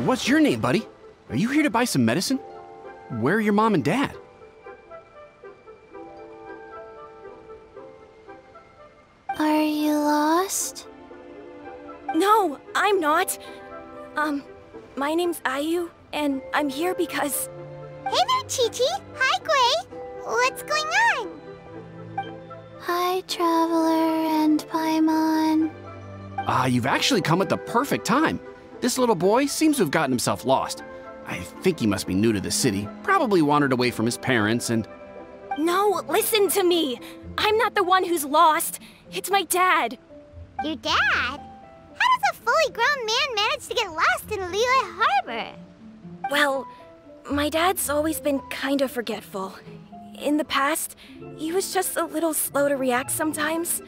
What's your name, buddy? Are you here to buy some medicine? Where are your mom and dad? Are you lost? No, I'm not. My name's Ayu, and I'm here because... Hey there, Chi-Chi. Hi, Gui. What's going on? Hi, Traveler and Paimon. You've actually come at the perfect time. This little boy seems to have gotten himself lost. I think he must be new to the city, probably wandered away from his parents and... No, listen to me. I'm not the one who's lost. It's my dad. Your dad? How does a fully grown man manage to get lost in Liyue Harbor? Well, my dad's always been kind of forgetful. In the past, he was just a little slow to react sometimes.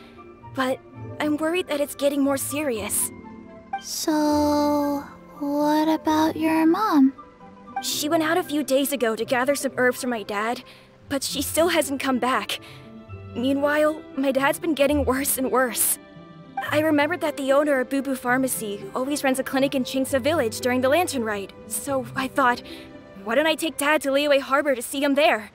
But I'm worried that it's getting more serious. So, what about your mom? She went out a few days ago to gather some herbs for my dad, but she still hasn't come back. Meanwhile, my dad's been getting worse and worse. I remembered that the owner of Boo Boo Pharmacy always runs a clinic in Chingsa Village during the Lantern Ride, so I thought, why don't I take Dad to Liyue Harbor to see him there?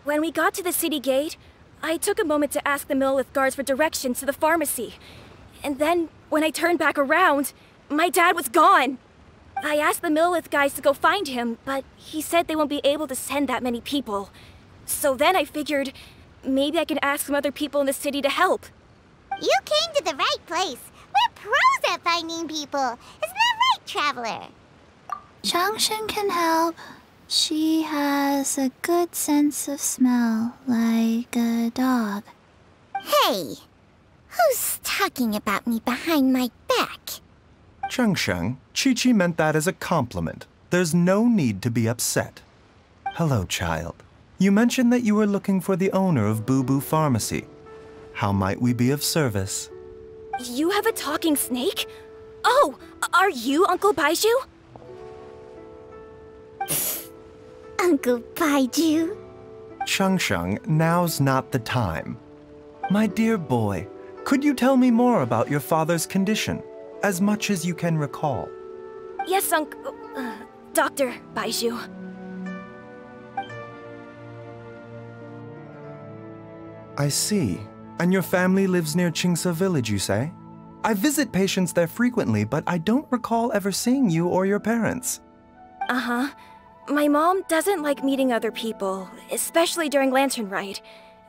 When we got to the city gate, I took a moment to ask the Millelith guards for directions to the pharmacy. And then, when I turned back around, my dad was gone. I asked the Millelith guys to go find him, but he said they won't be able to send that many people. So then I figured, maybe I can ask some other people in the city to help. You came to the right place. We're pros at finding people. Isn't that right, Traveler? Genshin can help. She has a good sense of smell, like a dog. Hey, who's talking about me behind my back? Genshin, Chi-Chi meant that as a compliment. There's no need to be upset. Hello, child. You mentioned that you were looking for the owner of Boo Boo Pharmacy. How might we be of service? You have a talking snake? Oh, are you Uncle Baiju? Uncle Baiju? Genshin, now's not the time. My dear boy, could you tell me more about your father's condition, as much as you can recall? Yes, Dr. Baiju. I see. And your family lives near Chingsa Village, you say? I visit patients there frequently, but I don't recall ever seeing you or your parents. Uh-huh. My mom doesn't like meeting other people, especially during Lantern Ride.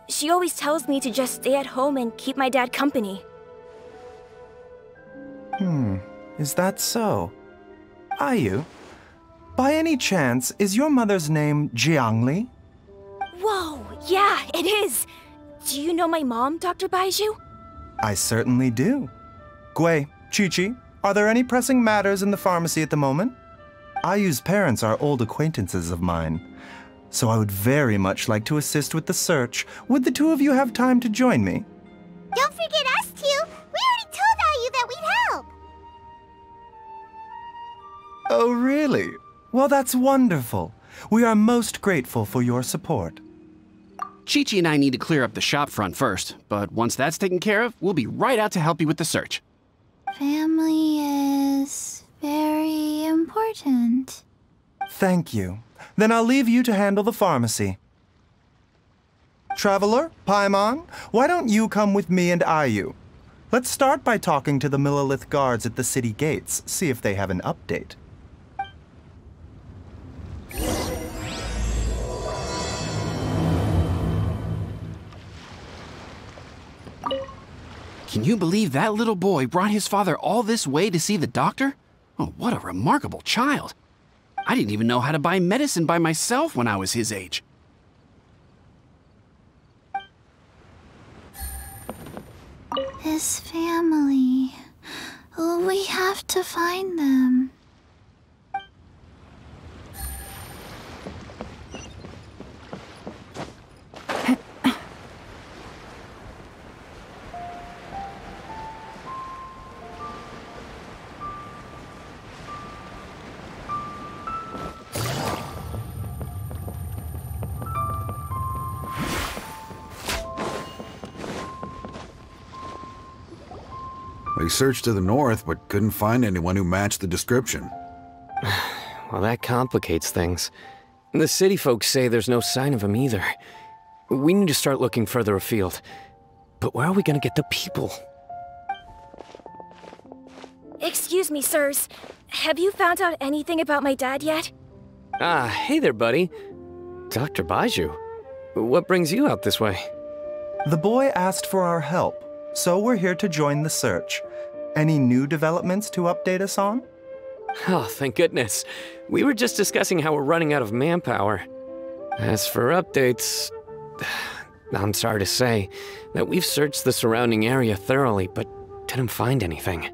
She always tells me to just stay at home and keep my dad company. Is that so? Ayu, by any chance, is your mother's name Jiangli? Whoa, yeah, it is! Do you know my mom, Dr. Baiju? I certainly do. Gui, Chi-Chi, are there any pressing matters in the pharmacy at the moment? Ayu's parents are old acquaintances of mine, so I would very much like to assist with the search. Would the two of you have time to join me? Don't forget us two! We already told Ayu that we'd help! Oh, really? Well, that's wonderful. We are most grateful for your support. Chi-Chi and I need to clear up the shop front first, but once that's taken care of, we'll be right out to help you with the search. Family is very important. Thank you. Then I'll leave you to handle the pharmacy. Traveler, Paimon, why don't you come with me and Ayu? Let's start by talking to the Millelith guards at the city gates, see if they have an update. Can you believe that little boy brought his father all this way to see the doctor? Oh, what a remarkable child. I didn't even know how to buy medicine by myself when I was his age. His family. We have to find them. We searched to the north, but couldn't find anyone who matched the description. Well, that complicates things. The city folks say there's no sign of him either. We need to start looking further afield. But where are we gonna get the people? Excuse me, sirs. Have you found out anything about my dad yet? Ah, hey there, buddy. Dr. Baiju. What brings you out this way? The boy asked for our help, so we're here to join the search. Any new developments to update us on? Oh, thank goodness. We were just discussing how we're running out of manpower. As for updates, I'm sorry to say that we've searched the surrounding area thoroughly, but didn't find anything.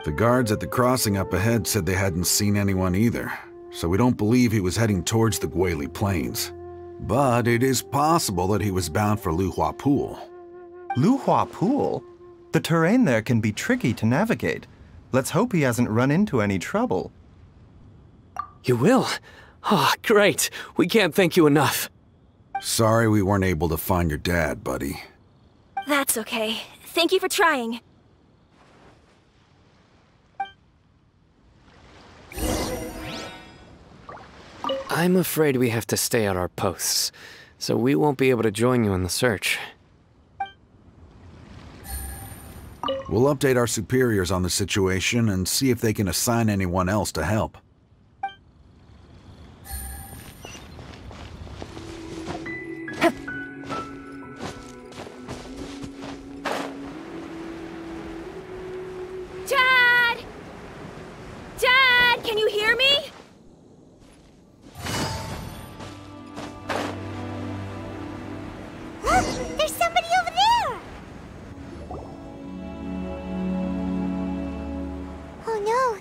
The guards at the crossing up ahead said they hadn't seen anyone either, so we don't believe he was heading towards the Guili Plains. But it is possible that he was bound for Luhua Pool. Luhua Pool? The terrain there can be tricky to navigate. Let's hope he hasn't run into any trouble. You will? Ah, great. We can't thank you enough. Sorry we weren't able to find your dad, buddy. That's okay. Thank you for trying. I'm afraid we have to stay at our posts, so we won't be able to join you in the search. We'll update our superiors on the situation and see if they can assign anyone else to help. Dad! Dad, can you hear me? Look! There's somebody over there! Oh no!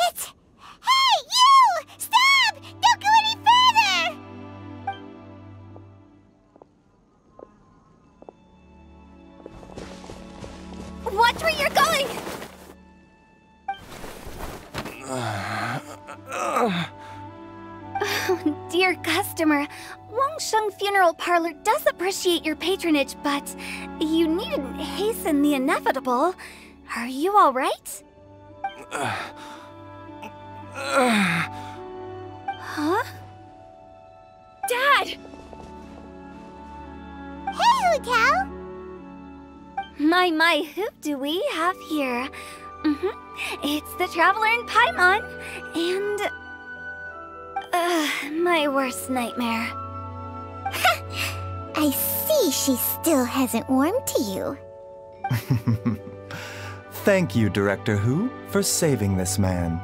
It's... Hey, you! Stop! Don't go any further! Watch where you're going! Oh, dear customer, Wangsheng Funeral Parlor does appreciate your patronage, but you needn't hasten the inevitable. Are you all right? Huh? Dad! Hey, Hu Tao! My, who do we have here? It's the Traveler in Paimon, and... my worst nightmare. I see she still hasn't warmed to you. Thank you, Director Hu, for saving this man.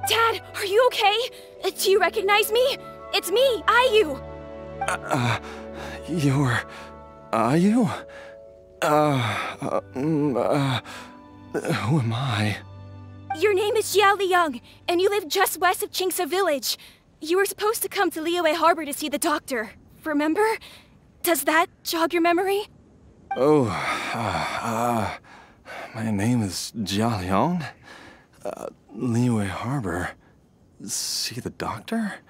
Dad, are you okay? Do you recognize me? It's me, Ayu. You're... Ayu? Who am I? Your name is Jiao Liang, and you live just west of Qingse Village. You were supposed to come to Liyue Harbor to see the doctor. Remember? Does that jog your memory? Oh, my name is Jia Liang. Liyue Harbor. See the doctor?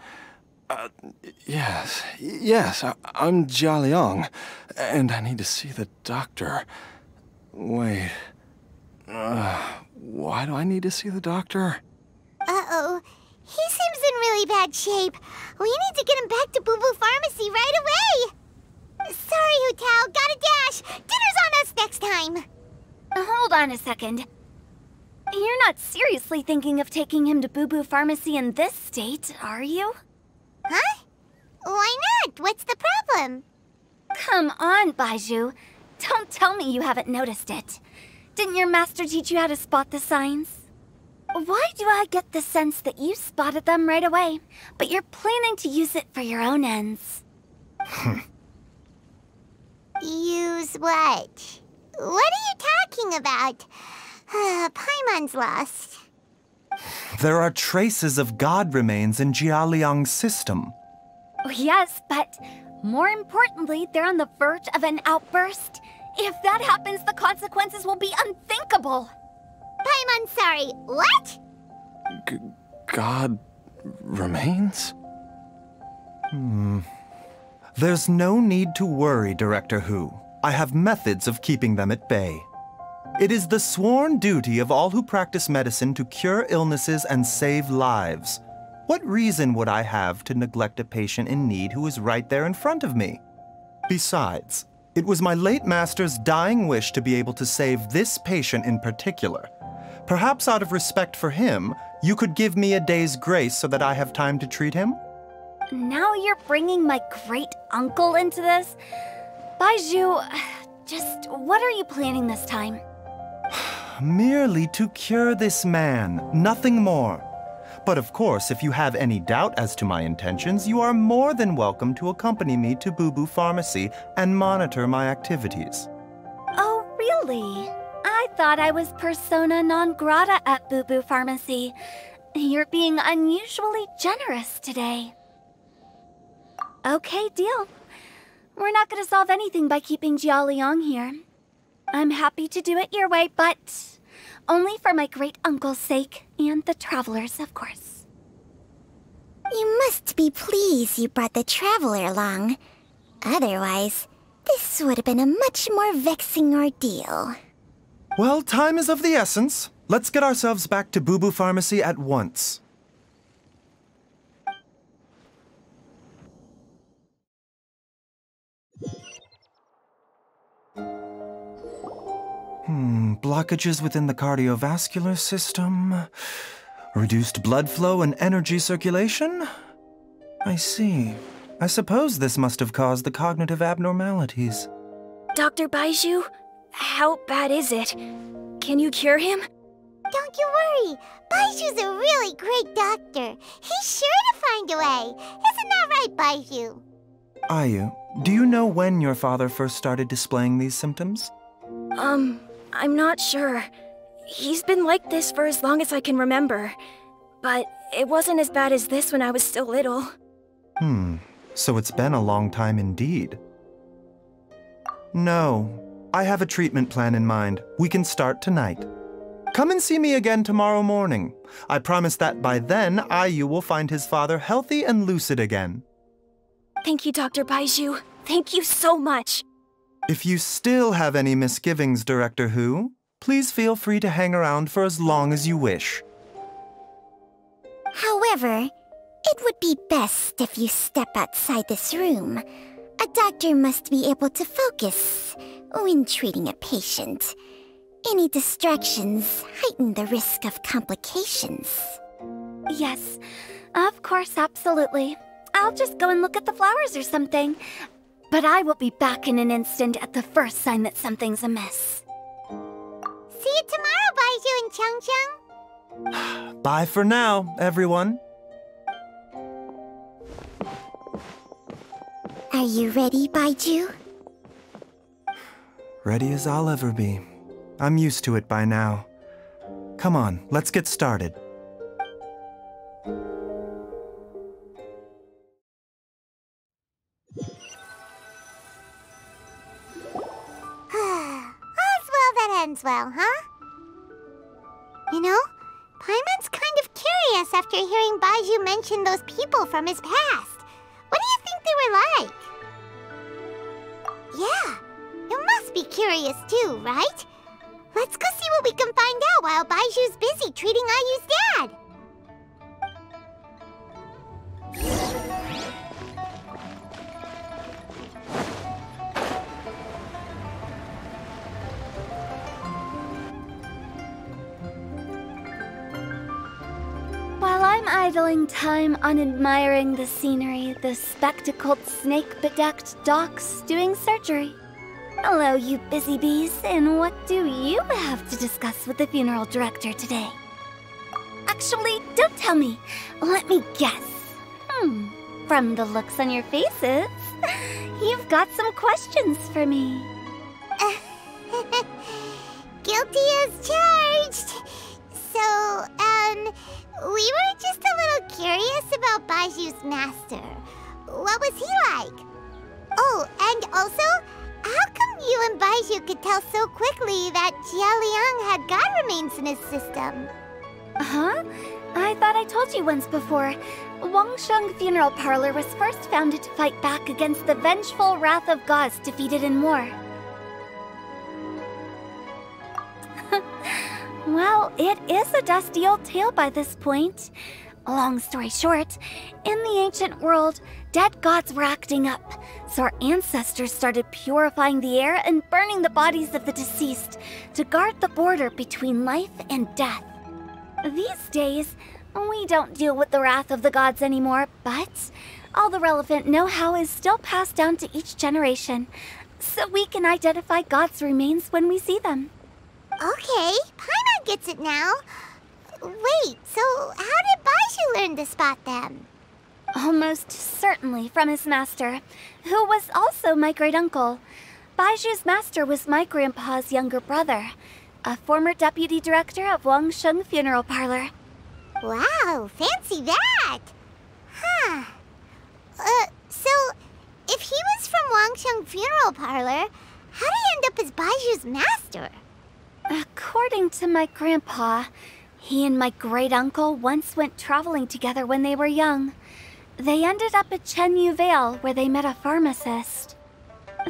Yes, I'm Jia Liang, and I need to see the doctor. Wait, why do I need to see the doctor? Uh-oh. He seems in really bad shape. We need to get him back to Boo Boo Pharmacy right away. Sorry, Hu Tao. Gotta dash. Dinner's on us next time. Hold on a second. You're not seriously thinking of taking him to Boo Boo Pharmacy in this state, are you? Huh? Why not? What's the problem? Come on, Baiju. Don't tell me you haven't noticed it. Didn't your master teach you how to spot the signs? Why do I get the sense that you spotted them right away, but you're planning to use it for your own ends? Use what? What are you talking about? Paimon's lost. There are traces of god remains in Jia Liang's system. Oh, yes, but more importantly, they're on the verge of an outburst. If that happens, the consequences will be unthinkable. Paimon, sorry. What? God remains? There's no need to worry, Director Hu. I have methods of keeping them at bay. It is the sworn duty of all who practice medicine to cure illnesses and save lives. What reason would I have to neglect a patient in need who is right there in front of me? Besides, it was my late master's dying wish to be able to save this patient in particular. Perhaps out of respect for him, you could give me a day's grace so that I have time to treat him? Now you're bringing my great-uncle into this? Baizhu, just what are you planning this time? Merely to cure this man, nothing more. But of course, if you have any doubt as to my intentions, you are more than welcome to accompany me to Boo Boo Pharmacy and monitor my activities. Oh, really? I thought I was persona non grata at Boo Boo Pharmacy. You're being unusually generous today. Okay, deal. We're not gonna solve anything by keeping Jialiang here. I'm happy to do it your way, but only for my great-uncle's sake, and the travelers, of course. You must be pleased you brought the traveler along. Otherwise, this would have been a much more vexing ordeal. Well, time is of the essence. Let's get ourselves back to Boo Boo Pharmacy at once. Blockages within the cardiovascular system, reduced blood flow and energy circulation? I see. I suppose this must have caused the cognitive abnormalities. Dr. Baizhu, how bad is it? Can you cure him? Don't you worry. Baiju's a really great doctor. He's sure to find a way. Isn't that right, Baizhu? Ayu, do you know when your father first started displaying these symptoms? I'm not sure. He's been like this for as long as I can remember. But it wasn't as bad as this when I was still little. So it's been a long time indeed. No, I have a treatment plan in mind. We can start tonight. Come and see me again tomorrow morning. I promise that by then, Ayu will find his father healthy and lucid again. Thank you, Dr. Baizhu. Thank you so much. If you still have any misgivings, Director Hu, please feel free to hang around for as long as you wish. However, it would be best if you step outside this room. A doctor must be able to focus when treating a patient. Any distractions heighten the risk of complications. Yes, of course, absolutely. I'll just go and look at the flowers or something. But I will be back in an instant at the first sign that something's amiss. See you tomorrow, Baizhu and Changcheng. Bye for now, everyone. Are you ready, Baizhu? Ready as I'll ever be. I'm used to it by now. Come on, let's get started. Ends well, huh? You know, Paimon's kind of curious after hearing Baizhu mention those people from his past. What do you think they were like? Yeah, you must be curious too, right? Let's go see what we can find out while Baiju's busy treating Ayu's dad. While I'm idling time on admiring the scenery, the spectacled snake-bedecked docs doing surgery. Hello, you busy bees, and what do you have to discuss with the funeral director today? Actually, don't tell me. Let me guess. From the looks on your faces, you've got some questions for me. Guilty as charged. So, we were just a little curious about Baiju's master. What was he like? Oh, and also, how come you and Baizhu could tell so quickly that Jialiang had god remains in his system? Huh? I thought I told you once before. Wangsheng Funeral Parlor was first founded to fight back against the vengeful wrath of gods defeated in war. Well, it is a dusty old tale by this point. Long story short, in the ancient world, dead gods were acting up, so our ancestors started purifying the air and burning the bodies of the deceased to guard the border between life and death. These days, we don't deal with the wrath of the gods anymore, but all the relevant know-how is still passed down to each generation, so we can identify gods' remains when we see them. Okay, Paimon gets it now. Wait, so how did Baizhu learn to spot them? Almost certainly from his master, who was also my great-uncle. Baizhu's master was my grandpa's younger brother, a former deputy director of Wangsheng Funeral Parlor. Wow, fancy that! Huh. So, if he was from Wangsheng Funeral Parlor, how did he end up as Baizhu's master? According to my grandpa, he and my great-uncle once went traveling together when they were young. They ended up at Chenyu Vale, where they met a pharmacist.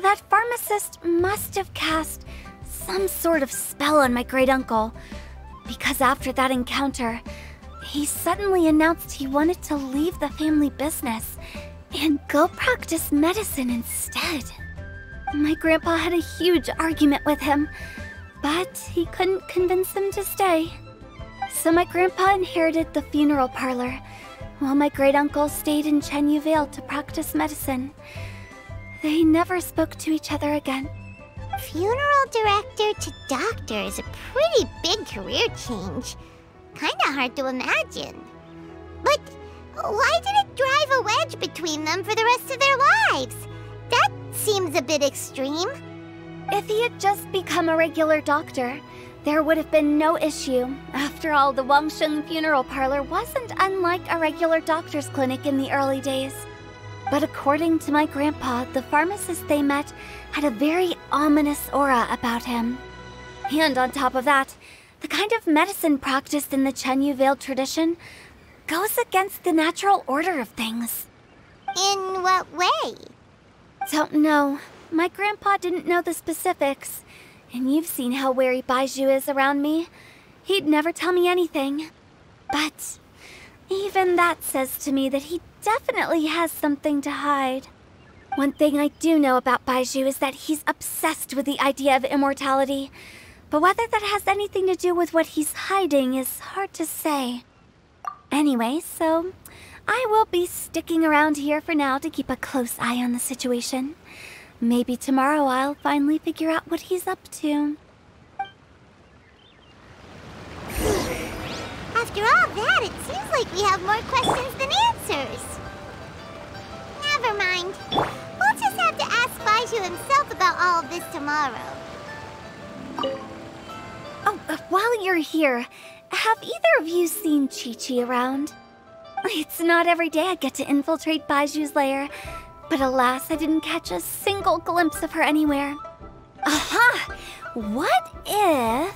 That pharmacist must have cast some sort of spell on my great-uncle, because after that encounter, he suddenly announced he wanted to leave the family business and go practice medicine instead. My grandpa had a huge argument with him, but he couldn't convince him to stay. So my grandpa inherited the funeral parlor, while my great-uncle stayed in Chenyu Vale to practice medicine. They never spoke to each other again. Funeral director to doctor is a pretty big career change. Kinda hard to imagine. But why did it drive a wedge between them for the rest of their lives? That seems a bit extreme. If he had just become a regular doctor, there would have been no issue. After all, the Wangsheng Funeral Parlor wasn't unlike a regular doctor's clinic in the early days. But according to my grandpa, the pharmacist they met had a very ominous aura about him. And on top of that, the kind of medicine practiced in the Chenyu Vale tradition goes against the natural order of things. In what way? Don't know. My grandpa didn't know the specifics. And you've seen how wary Baizhu is around me. He'd never tell me anything. But even that says to me that he definitely has something to hide. One thing I do know about Baizhu is that he's obsessed with the idea of immortality. But whether that has anything to do with what he's hiding is hard to say. Anyway, so I will be sticking around here for now to keep a close eye on the situation. Maybe tomorrow I'll finally figure out what he's up to. After all that, it seems like we have more questions than answers. Never mind. We'll just have to ask Baizhu himself about all of this tomorrow. Oh, while you're here, have either of you seen Chi-Chi around? It's not every day I get to infiltrate Baiju's lair, but alas, I didn't catch a single glimpse of her anywhere. Aha! What if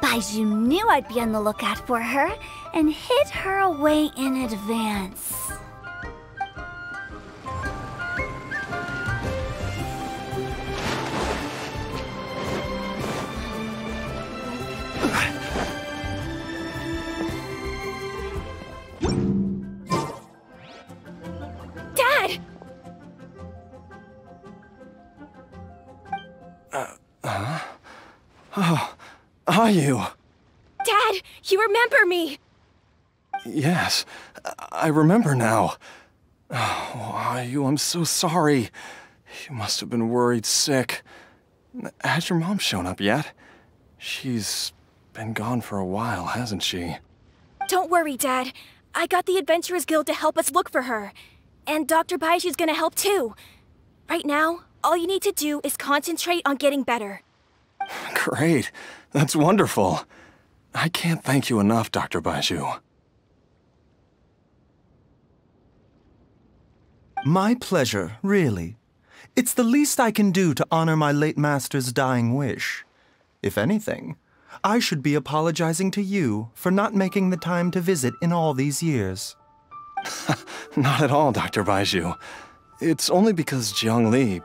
Baizhu knew I'd be on the lookout for her and hid her away in advance? Dad! Oh, are you? Dad, you remember me! Yes, I remember now. Oh, are you? I'm so sorry. You must have been worried sick. Has your mom shown up yet? She's been gone for a while, hasn't she? Don't worry, Dad. I got the Adventurers Guild to help us look for her. And Dr. Baiju's gonna help too. Right now, all you need to do is concentrate on getting better. Great. That's wonderful. I can't thank you enough, Dr. Baizhu. My pleasure, really. It's the least I can do to honor my late master's dying wish. If anything, I should be apologizing to you for not making the time to visit in all these years. Not at all, Dr. Baizhu. It's only because Jiang Li...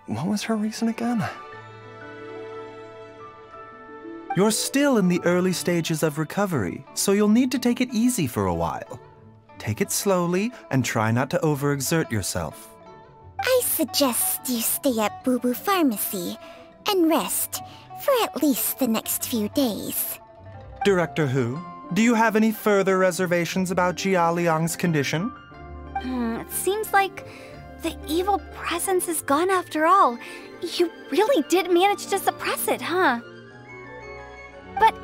What was her reason again? You're still in the early stages of recovery, so you'll need to take it easy for a while. Take it slowly and try not to overexert yourself. I suggest you stay at Boo Boo Pharmacy and rest for at least the next few days. Director Hu, do you have any further reservations about Jia Liang's condition? It seems like the evil presence is gone after all. You really did manage to suppress it, huh? But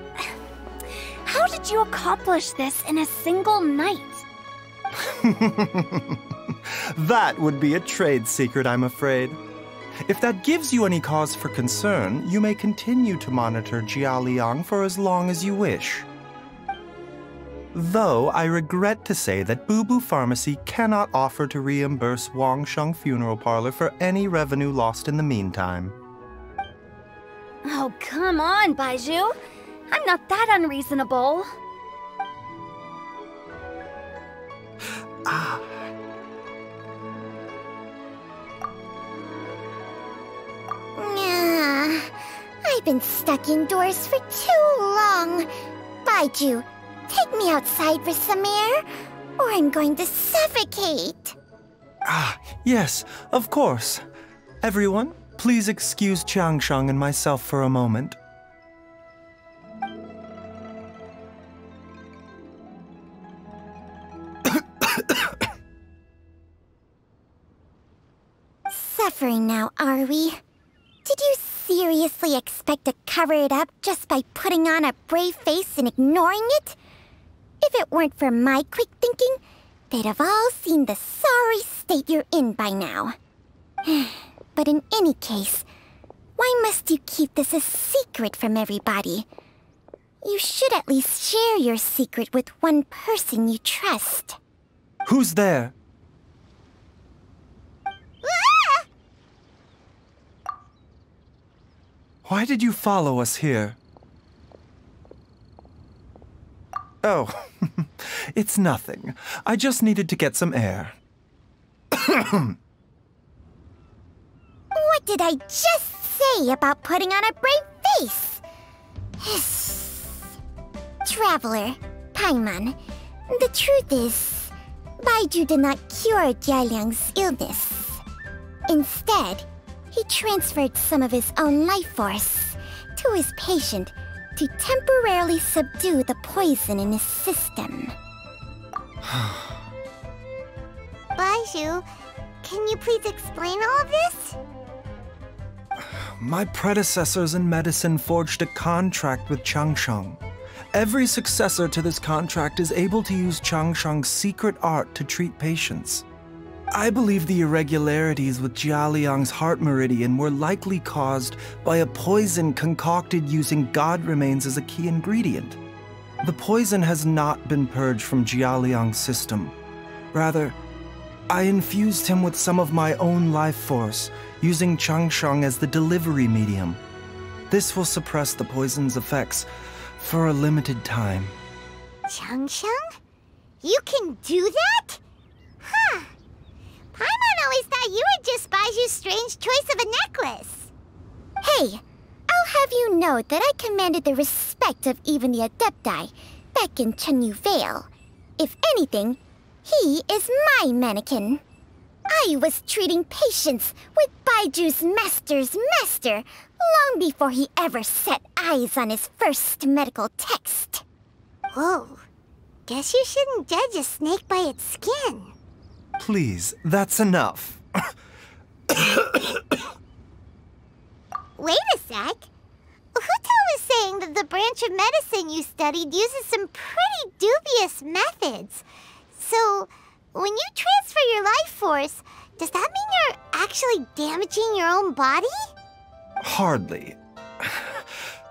how did you accomplish this in a single night? That would be a trade secret, I'm afraid. If that gives you any cause for concern, you may continue to monitor Jia Liang for as long as you wish. Though I regret to say that Boo Boo Pharmacy cannot offer to reimburse Wang Sheng Funeral Parlor for any revenue lost in the meantime. Oh, come on, Baizhu. I'm not that unreasonable. I've been stuck indoors for too long. Baizhu, take me outside for some air, or I'm going to suffocate. Yes, of course. Everyone, please excuse Changsheng and myself for a moment. Suffering now, are we? Did you seriously expect to cover it up just by putting on a brave face and ignoring it? If it weren't for my quick thinking, they'd have all seen the sorry state you're in by now. But in any case, why must you keep this a secret from everybody? You should at least share your secret with one person you trust. Who's there? Why did you follow us here? Oh, it's nothing. I just needed to get some air. What did I just say about putting on a brave face? Traveler, Paimon, the truth is, Baizhu did not cure Jialiang's illness. Instead, he transferred some of his own life force to his patient to temporarily subdue the poison in his system. Baizhu, can you please explain all of this? My predecessors in medicine forged a contract with Changsheng. Every successor to this contract is able to use Changsheng's secret art to treat patients. I believe the irregularities with Jia Liang's heart meridian were likely caused by a poison concocted using god remains as a key ingredient. The poison has not been purged from Jia Liang's system. Rather, I infused him with some of my own life force, using Changsheng as the delivery medium. This will suppress the poison's effects for a limited time. Changsheng? You can do that? Huh. Paimon always thought you were just Baiju's strange choice of a necklace. Hey, I'll have you know that I commanded the respect of even the Adepti back in Chenyu Vale. If anything, he is my mannequin. I was treating patients with Baiju's master's master long before he ever set eyes on his first medical text. Whoa, guess you shouldn't judge a snake by its skin. Please, that's enough. Wait a sec. Huto was saying that the branch of medicine you studied uses some pretty dubious methods. So, when you transfer your life force, does that mean you're actually damaging your own body? Hardly.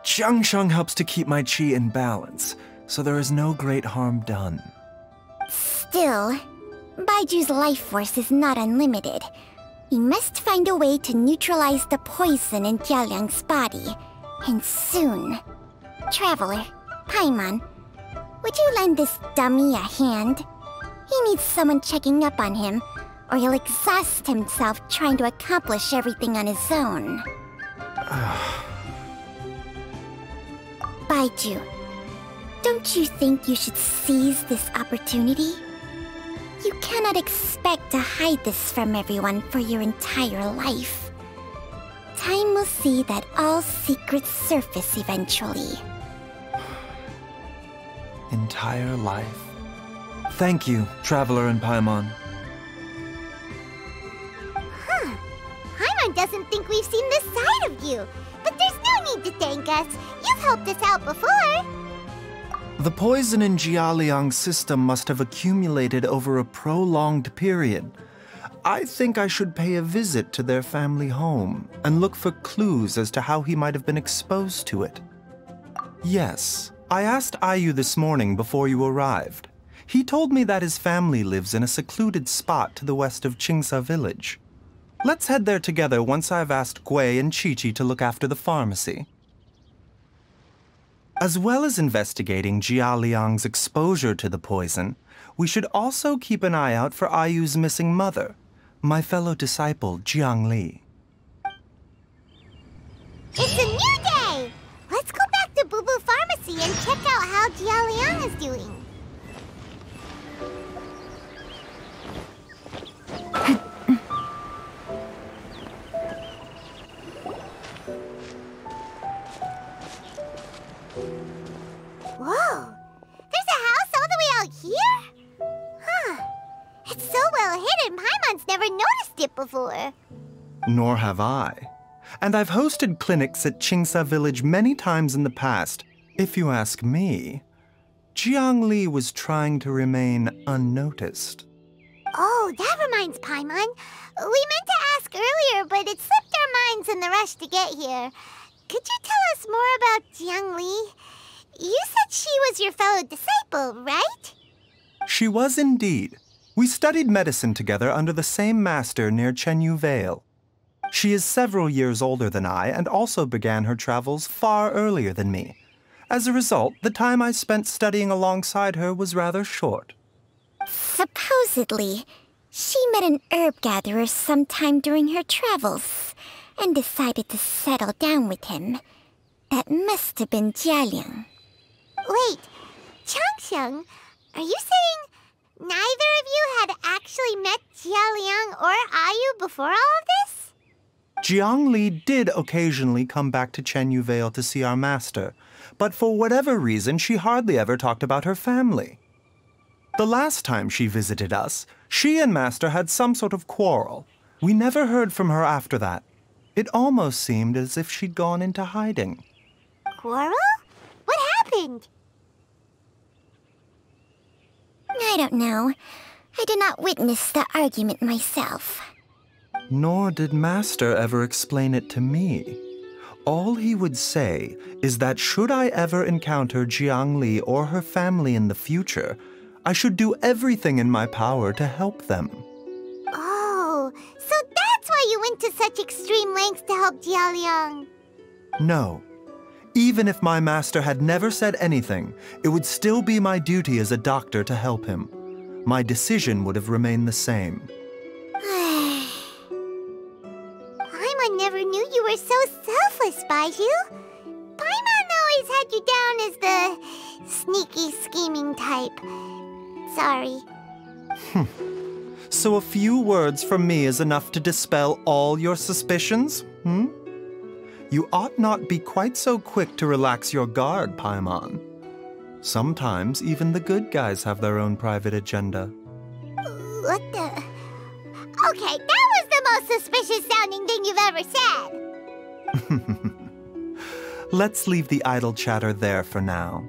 Changsheng helps to keep my chi in balance, so there is no great harm done. Still, Baiju's life force is not unlimited. We must find a way to neutralize the poison in Jialiang's body, and soon. Traveler, Paimon, would you lend this dummy a hand? He needs someone checking up on him, or he'll exhaust himself trying to accomplish everything on his own. Baiju, don't you think you should seize this opportunity? You cannot expect to hide this from everyone for your entire life. Time will see that all secrets surface eventually. Entire life. Thank you, Traveler and Paimon. Huh. Paimon doesn't think we've seen this side of you. But there's no need to thank us. You've helped us out before. The poison in Jialiang's system must have accumulated over a prolonged period. I think I should pay a visit to their family home and look for clues as to how he might have been exposed to it. Yes, I asked Ayu this morning before you arrived. He told me that his family lives in a secluded spot to the west of Qingsa village. Let's head there together once I've asked Gui and Chi-Chi to look after the pharmacy. As well as investigating Jia Liang's exposure to the poison, we should also keep an eye out for Ayu's missing mother, my fellow disciple Jiang Li. It's a new day! Let's go back to Boo Boo Pharmacy and check out how Jia Liang is doing. Whoa! There's a house all the way out here? Huh. It's so well hidden, Paimon's never noticed it before. Nor have I. And I've hosted clinics at Qingsa village many times in the past. If you ask me, Jiang Li was trying to remain unnoticed. Oh, that reminds Paimon. We meant to ask earlier, but it slipped our minds in the rush to get here. Could you tell us more about Jiang Li? You said she was your fellow disciple, right? She was indeed. We studied medicine together under the same master near Chenyu Vale. She is several years older than I and also began her travels far earlier than me. As a result, the time I spent studying alongside her was rather short. Supposedly, she met an herb gatherer sometime during her travels and decided to settle down with him. That must have been Jialiang. Wait, Changxiang, are you saying neither of you had actually met Jialiang or Ayu before all of this? Jiang Li did occasionally come back to Chenyu Vale to see our master, but for whatever reason, she hardly ever talked about her family. The last time she visited us, she and Master had some sort of quarrel. We never heard from her after that. It almost seemed as if she'd gone into hiding. Quarrel? What happened? I don't know. I did not witness the argument myself. Nor did Master ever explain it to me. All he would say is that should I ever encounter Jiang Li or her family in the future, I should do everything in my power to help them. Oh, so that's why you went to such extreme lengths to help Jialiang. No. Even if my master had never said anything, it would still be my duty as a doctor to help him. My decision would have remained the same. Paimon never knew you were so selfless, Baiju. Paimon always had you down as the sneaky, scheming type. Sorry. So a few words from me is enough to dispel all your suspicions, You ought not be quite so quick to relax your guard, Paimon. Sometimes even the good guys have their own private agenda. What the... Okay, that was the most suspicious-sounding thing you've ever said. Let's leave the idle chatter there for now,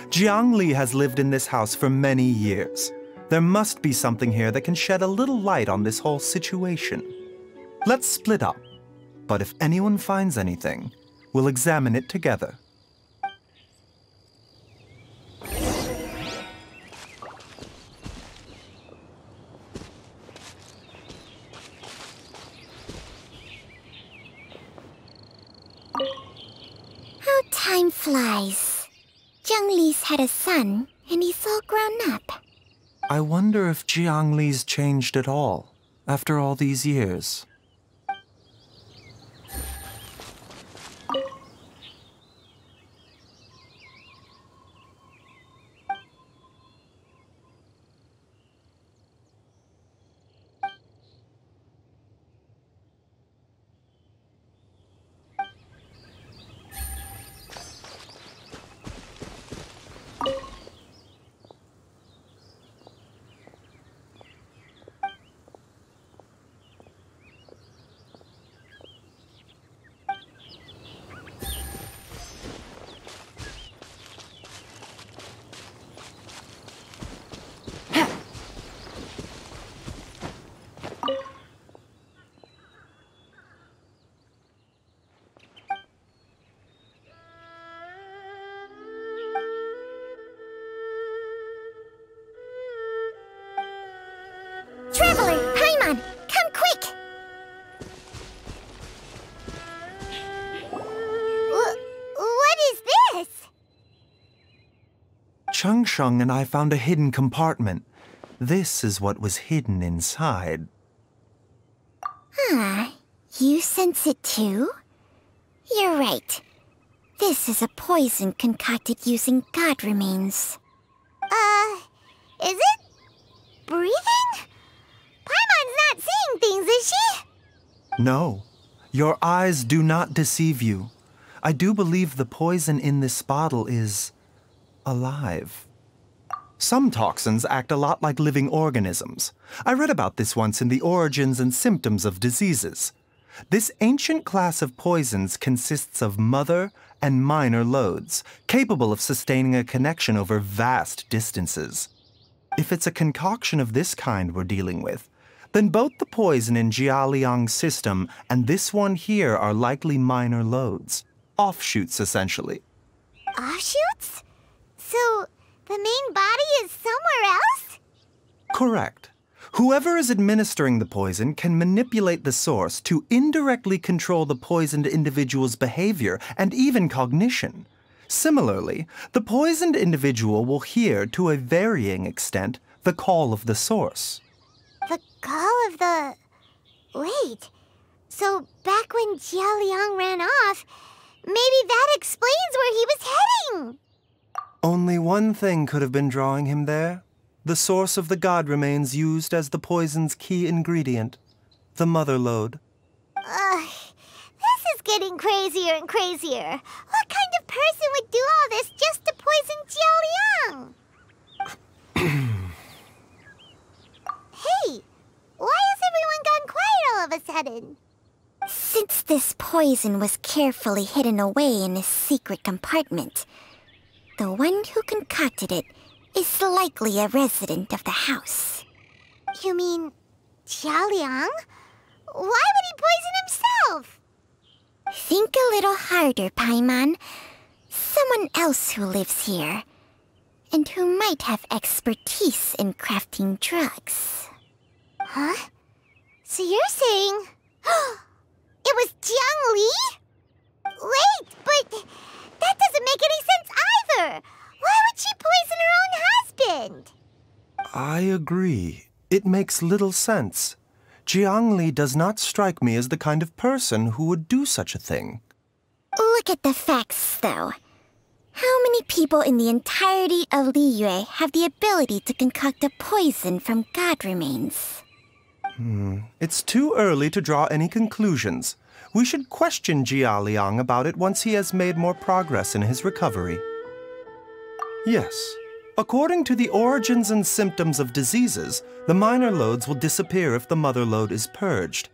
Jiang Li has lived in this house for many years. There must be something here that can shed a little light on this whole situation. Let's split up. But if anyone finds anything, we'll examine it together. How time flies. Jiang Li's had a son, and he's all grown up. I wonder if Jiang Li's changed at all, after all these years. Changsheng and I found a hidden compartment. This is what was hidden inside. You sense it too? You're right. This is a poison concocted using god remains. Is it? Breathing? Paimon's not seeing things, is she? No, your eyes do not deceive you. I do believe the poison in this bottle is alive. Some toxins act a lot like living organisms. I read about this once in the Origins and Symptoms of Diseases. This ancient class of poisons consists of mother and minor loads, capable of sustaining a connection over vast distances. If it's a concoction of this kind we're dealing with, then both the poison in Jialiang's system and this one here are likely minor loads. Offshoots, essentially. Offshoots? So, the main body is somewhere else? Correct. Whoever is administering the poison can manipulate the source to indirectly control the poisoned individual's behavior and even cognition. Similarly, the poisoned individual will hear, to a varying extent, the call of the source. The call of the... Wait. So, back when Jialiang ran off, maybe that explains where he was heading! Only one thing could have been drawing him there. The source of the god remains used as the poison's key ingredient, the mother lode. This is getting crazier and crazier. What kind of person would do all this just to poison Jialiang? Hey, why has everyone gone quiet all of a sudden? Since this poison was carefully hidden away in a secret compartment, the one who concocted it is likely a resident of the house. You mean Jialiang? Why would he poison himself? Think a little harder, Paimon. Someone else who lives here, and who might have expertise in crafting drugs. Huh? So you're saying... it was Jiang Li? Wait, but that doesn't make any sense either! Why would she poison her own husband? I agree. It makes little sense. Jiang Li does not strike me as the kind of person who would do such a thing. Look at the facts, though. How many people in the entirety of Liyue have the ability to concoct a poison from god remains? It's too early to draw any conclusions. We should question Jialiang about it once he has made more progress in his recovery. Yes. According to the Origins and Symptoms of Diseases, the minor loads will disappear if the mother lode is purged.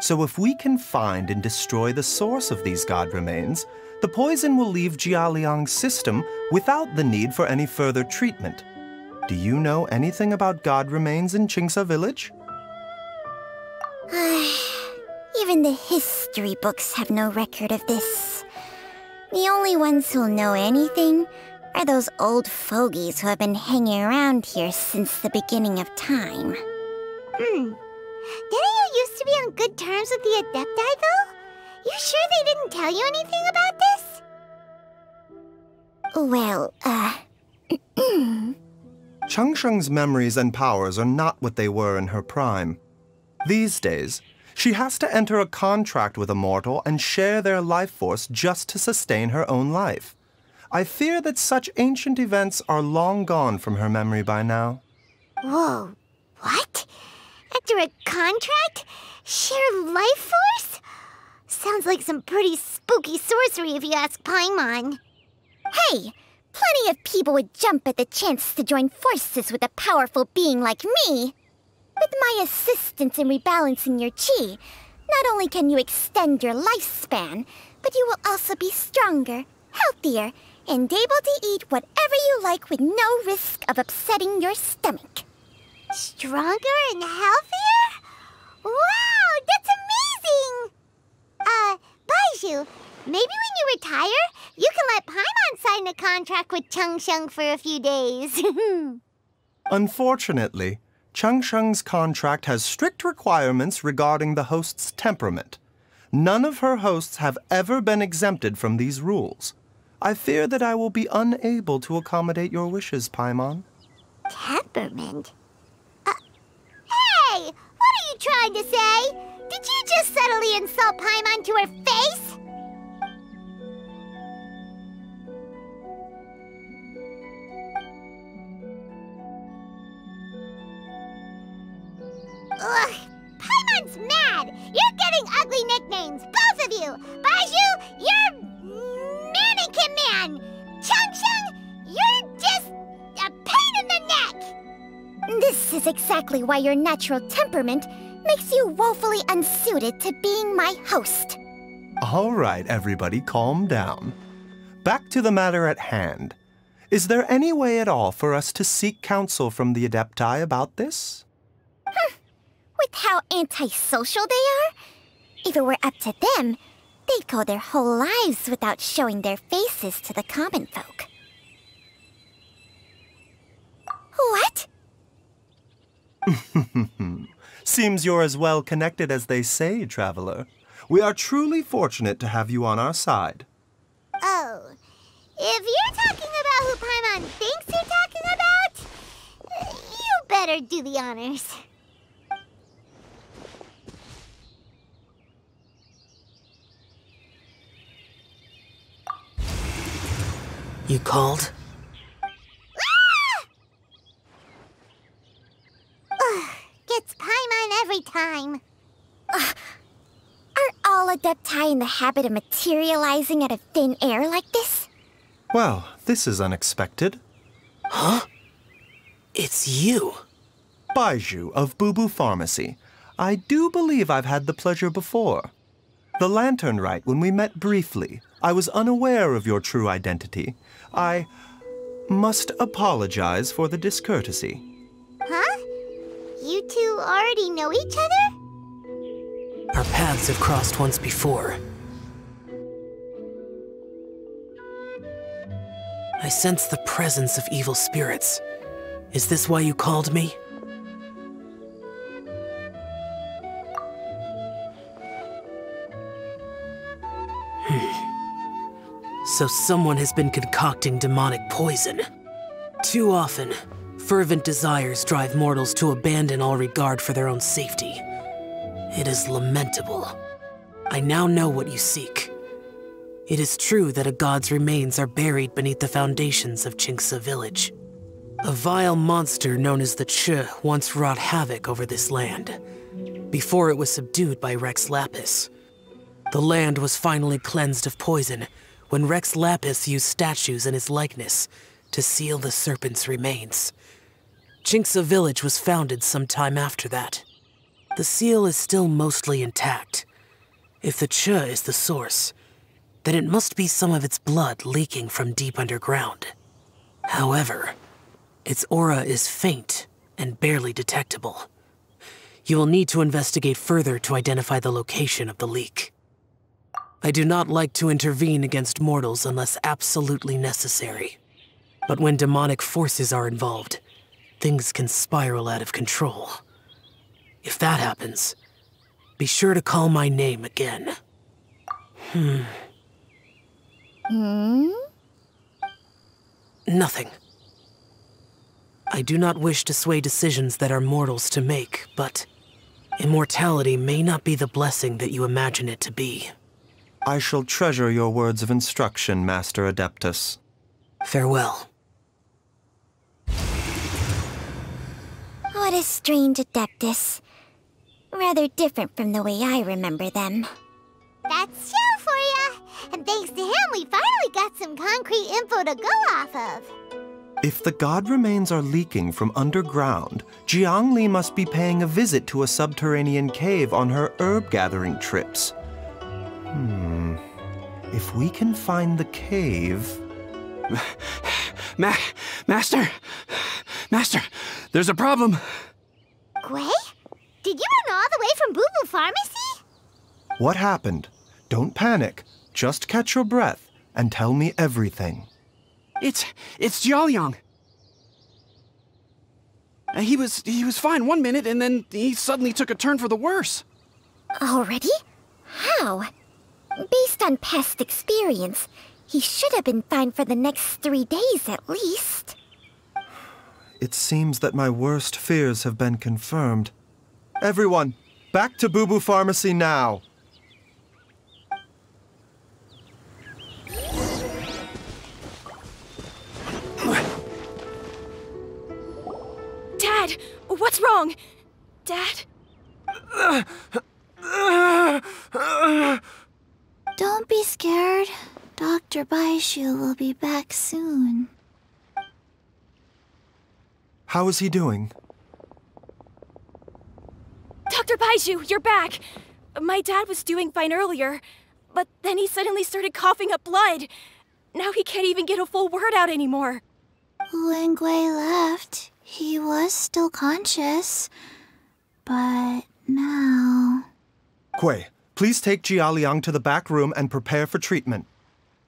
So if we can find and destroy the source of these god remains, the poison will leave Jialiang's system without the need for any further treatment. Do you know anything about god remains in Qingsa village? Even the history books have no record of this. The only ones who'll know anything are those old fogies who have been hanging around here since the beginning of time. Didn't you used to be on good terms with the Adepti, though? You sure they didn't tell you anything about this? Well, Changsheng's memories and powers are not what they were in her prime. These days, she has to enter a contract with a mortal and share their life force just to sustain her own life. I fear that such ancient events are long gone from her memory by now. Whoa, what? After a contract? Share life force? Sounds like some pretty spooky sorcery if you ask Paimon. Hey, plenty of people would jump at the chance to join forces with a powerful being like me. With my assistance in rebalancing your chi, not only can you extend your lifespan, but you will also be stronger, healthier, and able to eat whatever you like with no risk of upsetting your stomach. Stronger and healthier? Wow, that's amazing! Baizhu, maybe when you retire, you can let Paimon sign a contract with Changsheng for a few days. Unfortunately, Changsheng's contract has strict requirements regarding the host's temperament. None of her hosts have ever been exempted from these rules. I fear that I will be unable to accommodate your wishes, Paimon. Temperament? Hey! What are you trying to say? Did you just subtly insult Paimon to her face? Ugh! Paimon's mad! You're getting ugly nicknames, both of you! Baizhu, you're Mannequin Man! Chung, you're just a pain in the neck! This is exactly why your natural temperament makes you woefully unsuited to being my host. All right, everybody, calm down. Back to the matter at hand. Is there any way at all for us to seek counsel from the Adepti about this? With how antisocial they are? If it were up to them, they'd go their whole lives without showing their faces to the common folk. What? Seems you're as well connected as they say, Traveler. We are truly fortunate to have you on our side. Oh, if you're talking about who Paimon thinks you're talking about, you better do the honors. You called? Gets Paimon every time. Are all Adepti in the habit of materializing out of thin air like this? Well, this is unexpected. Huh? It's you. Baizhu of Bubu Pharmacy. I do believe I've had the pleasure before. The Lantern Rite, when we met briefly, I was unaware of your true identity. I must apologize for the discourtesy. Huh? You two already know each other? Our paths have crossed once before. I sense the presence of evil spirits. Is this why you called me? So someone has been concocting demonic poison. Too often, fervent desires drive mortals to abandon all regard for their own safety. It is lamentable. I now know what you seek. It is true that a god's remains are buried beneath the foundations of Qingce village. A vile monster known as the Che once wrought havoc over this land, before it was subdued by Rex Lapis. The land was finally cleansed of poison when Rex Lapis used statues in his likeness to seal the serpent's remains. Qingce village was founded some time after that. The seal is still mostly intact. If the Che is the source, then it must be some of its blood leaking from deep underground. However, its aura is faint and barely detectable. You will need to investigate further to identify the location of the leak. I do not like to intervene against mortals unless absolutely necessary. But when demonic forces are involved, things can spiral out of control. If that happens, be sure to call my name again. Nothing. I do not wish to sway decisions that are mortals to make, but immortality may not be the blessing that you imagine it to be. I shall treasure your words of instruction, Master Adeptus. Farewell. What a strange Adeptus. Rather different from the way I remember them. That's Xiao for ya! And thanks to him, we finally got some concrete info to go off of. If the god remains are leaking from underground, Jiangli must be paying a visit to a subterranean cave on her herb-gathering trips. If we can find the cave... Master! Master, there's a problem! Gwei? Did you run all the way from Bubu Pharmacy? What happened? Don't panic. Just catch your breath and tell me everything. It's Jiaoyang. He was fine one minute, and then he suddenly took a turn for the worse. Already? How? Based on past experience, He should have been fine for the next 3 days at least. It seems that my worst fears have been confirmed. Everyone, back to Boo Boo Pharmacy now! Dad! What's wrong? Dad? Don't be scared. Dr. Baishu will be back soon. How is he doing? Dr. Baishu, you're back! My dad was doing fine earlier, but then he suddenly started coughing up blood. Now he can't even get a full word out anymore. When Gui left, he was still conscious. But now... Gui, please take Jialiang to the back room and prepare for treatment.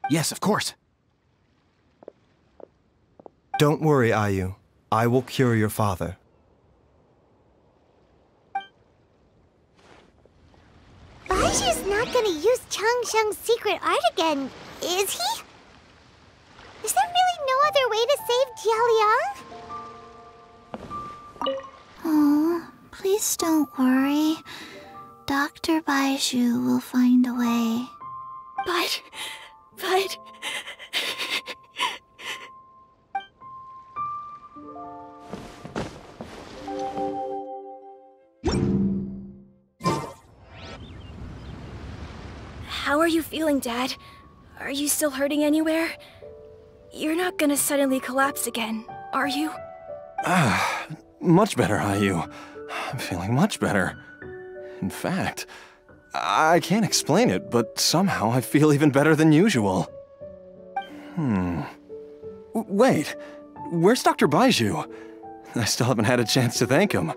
Yes, of course. Don't worry, Ayu. I will cure your father. Baishu's not gonna use Changsheng's secret art again, is he? Is there really no other way to save Jialiang? Oh, please don't worry. Dr. Baishu will find a way. But... How are you feeling, Dad? Are you still hurting anywhere? You're not gonna suddenly collapse again, are you? Much better, Ayu. I'm feeling much better. In fact, I can't explain it, but somehow I feel even better than usual. Wait, where's Dr. Baishu? I still haven't had a chance to thank him.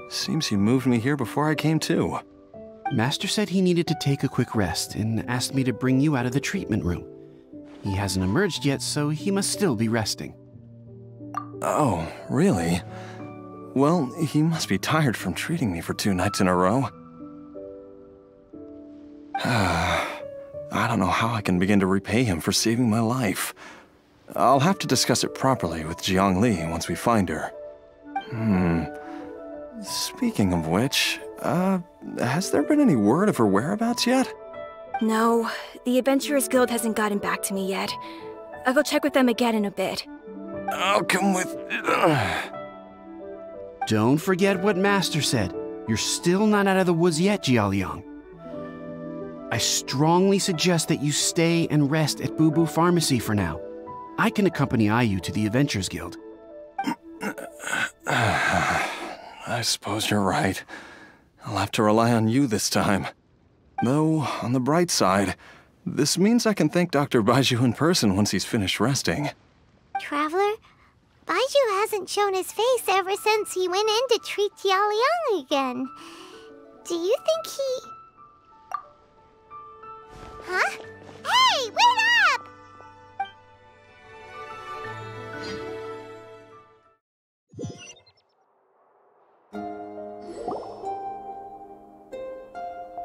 Seems he moved me here before I came to. Master said he needed to take a quick rest and asked me to bring you out of the treatment room. He hasn't emerged yet, so he must still be resting. Oh, really? Well, he must be tired from treating me for 2 nights in a row. I don't know how I can begin to repay him for saving my life. I'll have to discuss it properly with Jiangli once we find her. Speaking of which, has there been any word of her whereabouts yet? No, the Adventurers Guild hasn't gotten back to me yet. I'll go check with them again in a bit. I'll come with... Don't forget what Master said. You're still not out of the woods yet, Jialiang. I strongly suggest that you stay and rest at Boo Boo Pharmacy for now. I can accompany Ayu to the Adventurers Guild. I suppose you're right. I'll have to rely on you this time. Though, on the bright side, this means I can thank Dr. Baishu in person once he's finished resting. Traveler, Baishu hasn't shown his face ever since he went in to treat Jialiang again. Do you think he... Huh? Hey, wait up!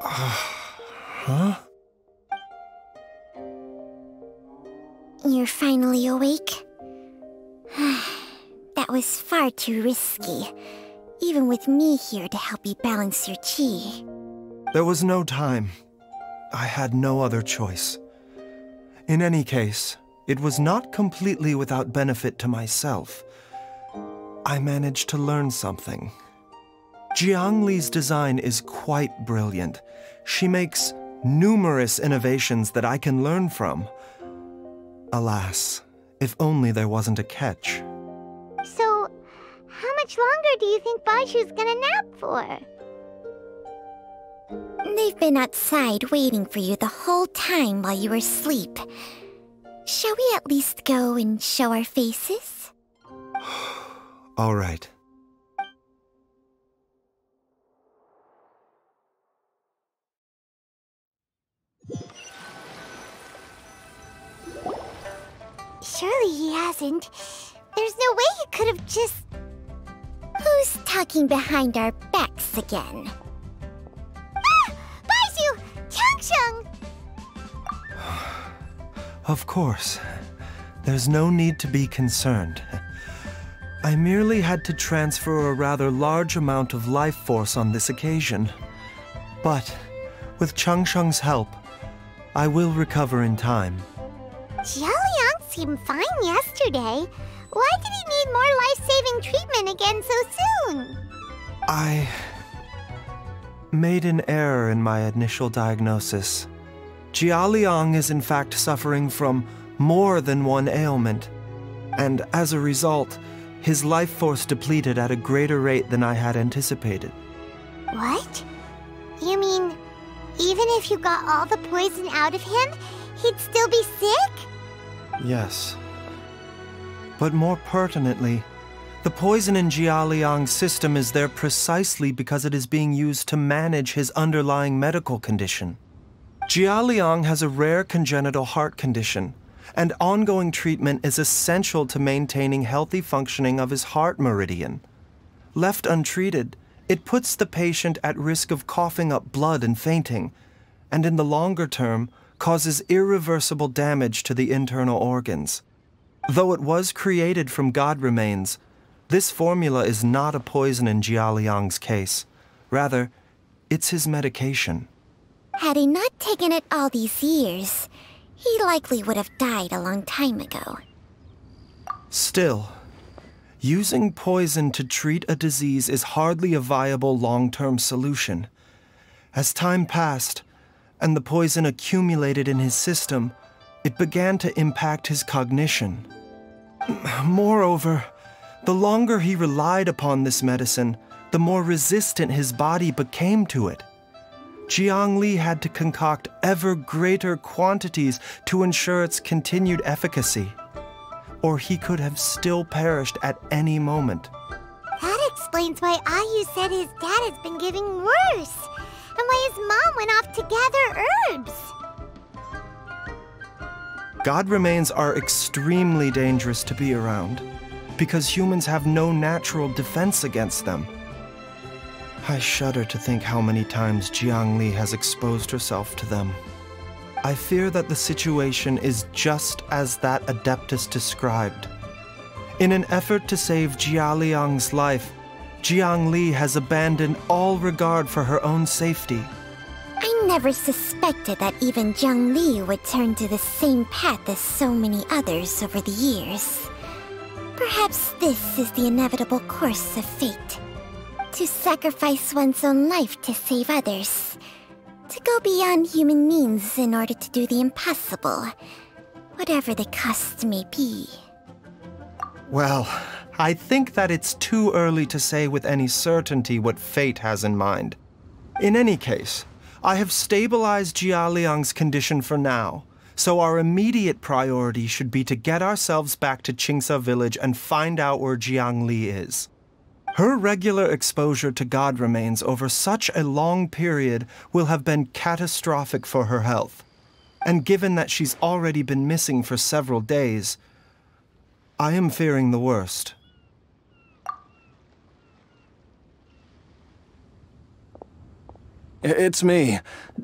Huh? You're finally awake? That was far too risky, even with me here to help you balance your chi. There was no time. I had no other choice. In any case, it was not completely without benefit to myself. I managed to learn something. Jiangli's design is quite brilliant. She makes numerous innovations that I can learn from. Alas, if only there wasn't a catch. So, how much longer do you think Baishu's gonna nap for? They've been outside waiting for you the whole time while you were asleep. Shall we at least go and show our faces? All right. Surely he hasn't. There's no way he could have just... Who's talking behind our backs again? Ah! Baishu! Changsheng! Of course. There's no need to be concerned. I merely had to transfer a rather large amount of life force on this occasion. But, with Chang Sheng's help, I will recover in time. Jialiang seemed fine yesterday. Why did he need more life-saving treatment again so soon? I made an error in my initial diagnosis. Jialiang is in fact suffering from more than one ailment, and as a result, his life force depleted at a greater rate than I had anticipated. What? You mean, even if you got all the poison out of him, he'd still be sick? Yes. But more pertinently, the poison in Jialiang's system is there precisely because it is being used to manage his underlying medical condition. Jialiang has a rare congenital heart condition, and ongoing treatment is essential to maintaining healthy functioning of his heart meridian. Left untreated, it puts the patient at risk of coughing up blood and fainting, and in the longer term, causes irreversible damage to the internal organs. Though it was created from god remains, this formula is not a poison in Jialiang's case. Rather, it's his medication. Had he not taken it all these years, he likely would have died a long time ago. Still, using poison to treat a disease is hardly a viable long-term solution. As time passed, and the poison accumulated in his system, it began to impact his cognition. Moreover, the longer he relied upon this medicine, the more resistant his body became to it. Jiang Li had to concoct ever greater quantities to ensure its continued efficacy, or he could have still perished at any moment. That explains why Ayu said his dad has been getting worse, and why his mom went off to gather herbs. God remains are extremely dangerous to be around, because humans have no natural defense against them. I shudder to think how many times Jiang Li has exposed herself to them. I fear that the situation is just as that Adeptus described. In an effort to save Jialiang's life, Jiang Li has abandoned all regard for her own safety. I never suspected that even Jiang Li would turn to the same path as so many others over the years. Perhaps this is the inevitable course of fate. To sacrifice one's own life to save others. To go beyond human means in order to do the impossible, whatever the cost may be. Well, I think that it's too early to say with any certainty what fate has in mind. In any case, I have stabilized Jialiang's condition for now, so our immediate priority should be to get ourselves back to Qingsa village and find out where Jiang Li is. Her regular exposure to god remains over such a long period will have been catastrophic for her health. And given that she's already been missing for several days, I am fearing the worst. It's me,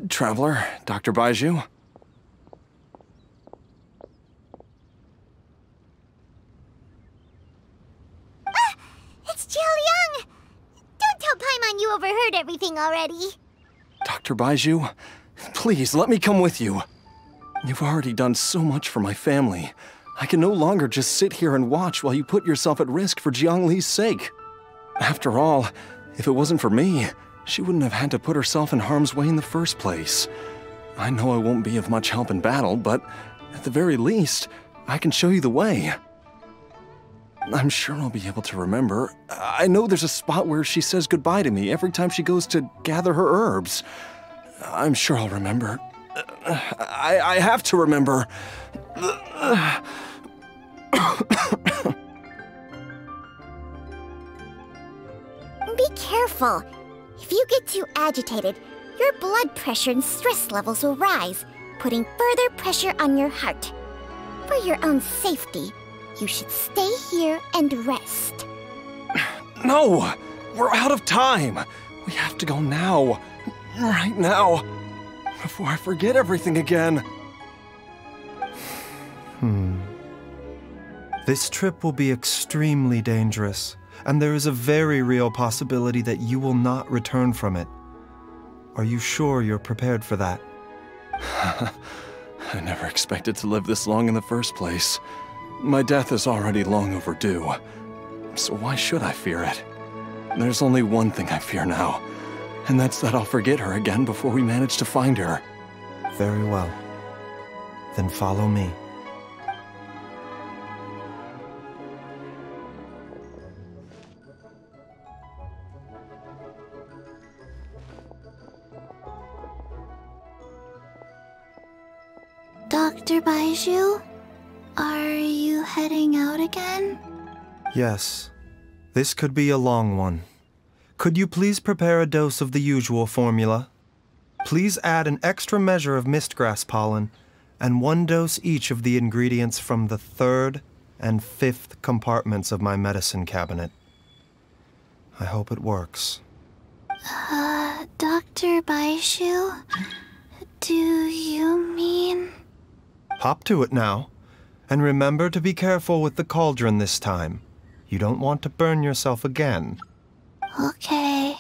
Traveler, Dr. Baizhu. It's Jialiang! Don't tell Paimon you overheard everything already. Dr. Baizhu, please let me come with you. You've already done so much for my family. I can no longer just sit here and watch while you put yourself at risk for Jiang Li's sake. After all, if it wasn't for me, she wouldn't have had to put herself in harm's way in the first place. I know I won't be of much help in battle, but at the very least, I can show you the way. I'm sure I'll be able to remember. I know there's a spot where she says goodbye to me every time she goes to gather her herbs. I'm sure I'll remember. I have to remember. Be careful. If you get too agitated, your blood pressure and stress levels will rise, putting further pressure on your heart. For your own safety, you should stay here and rest. No! We're out of time! We have to go now. Right now. Before I forget everything again. This trip will be extremely dangerous, and there is a very real possibility that you will not return from it. Are you sure you're prepared for that? I never expected to live this long in the first place. My death is already long overdue. So why should I fear it? There's only one thing I fear now, and that's that I'll forget her again before we manage to find her. Very well. Then follow me. Dr. Baizhu, are you heading out again? Yes. This could be a long one. Could you please prepare a dose of the usual formula? Please add an extra measure of mistgrass pollen, and 1 dose each of the ingredients from the 3rd and 5th compartments of my medicine cabinet. I hope it works. Dr. Baizhu, do you mean... Hop to it now, and remember to be careful with the cauldron this time. You don't want to burn yourself again. Okay.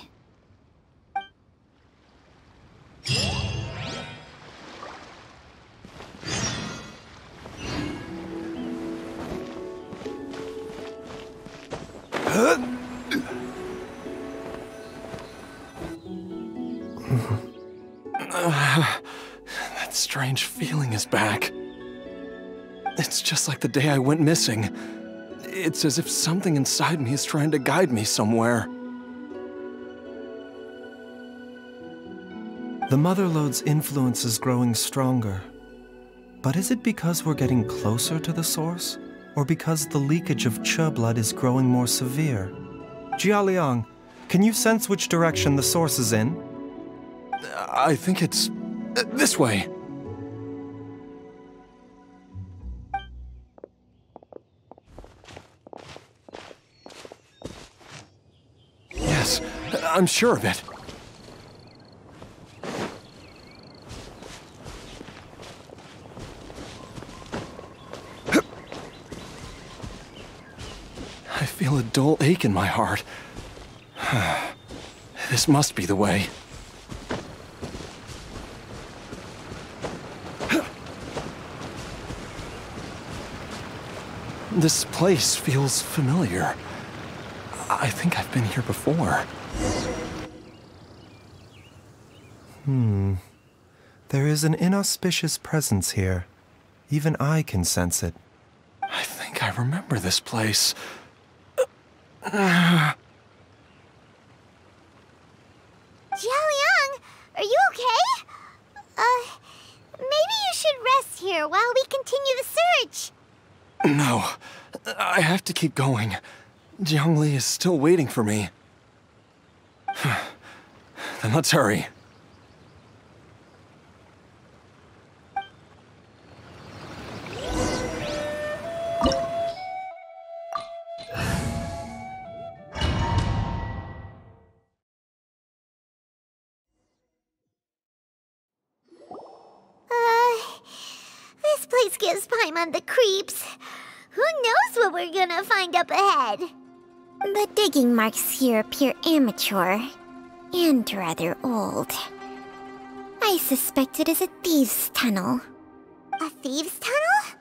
That strange feeling is back. It's just like the day I went missing. It's as if something inside me is trying to guide me somewhere. The Mother Lode's influence is growing stronger. But is it because we're getting closer to the source? Or because the leakage of Che blood is growing more severe? Jialiang, can you sense which direction the source is in? I think it's... this way. Yes, I'm sure of it. I feel a dull ache in my heart. This must be the way. This place feels familiar. I think I've been here before. There is an inauspicious presence here. Even I can sense it. I think I remember this place. Jialiang, are you okay? Maybe you should rest here while we continue the search. No, I have to keep going. Jiangli is still waiting for me. Then let's hurry. This place gives Paimon the creeps. Who knows what we're gonna find up ahead? The digging marks here appear amateur and rather old. I suspect it is a thieves' tunnel. A thieves' tunnel?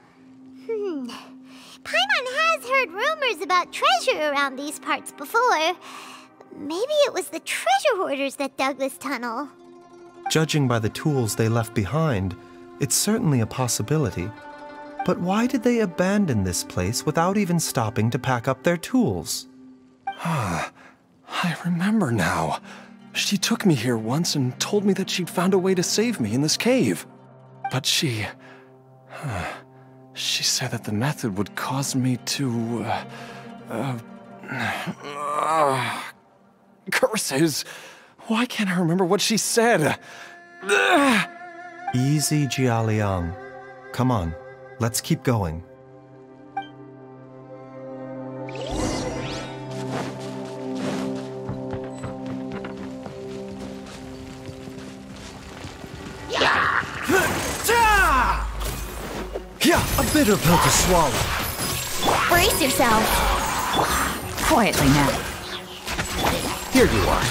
Paimon has heard rumors about treasure around these parts before. Maybe it was the treasure hoarders that dug this tunnel. Judging by the tools they left behind, it's certainly a possibility. But why did they abandon this place without even stopping to pack up their tools? I remember now. She took me here once and told me that she'd found a way to save me in this cave. But she said that the method would cause me to... curses! Why can't I remember what she said? Easy, Jialiang. Come on, let's keep going. bitter pill to swallow. Brace yourself. Quietly now. Here you are.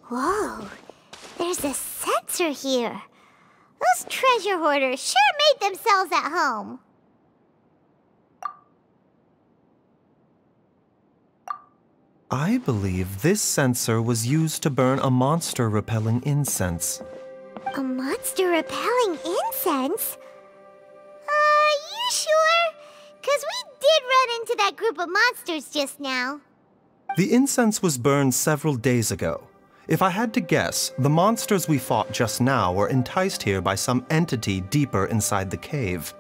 Whoa, there's a sensor here. Those treasure hoarders sure made themselves at home. I believe this sensor was used to burn a monster-repelling incense. A monster repelling incense? You sure? 'Cause we did run into that group of monsters just now. The incense was burned several days ago. If I had to guess, the monsters we fought just now were enticed here by some entity deeper inside the cave.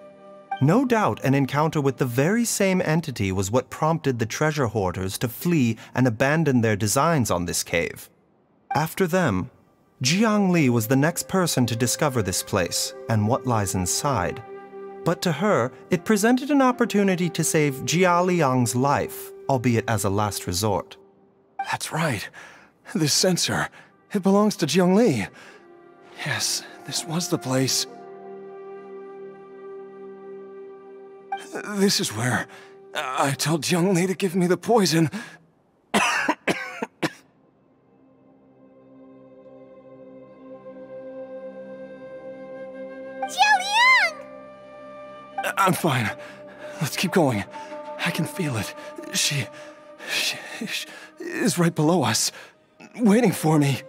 No doubt an encounter with the very same entity was what prompted the treasure hoarders to flee and abandon their designs on this cave. After them, Jiang Li was the next person to discover this place and what lies inside. But to her, it presented an opportunity to save Jia Liang's life, albeit as a last resort. That's right. This sensor, it belongs to Jiang Li. Yes, this was the place. This is where I told Jiang Li to give me the poison. Jialiang! I'm fine. Let's keep going. I can feel it. She is right below us, waiting for me.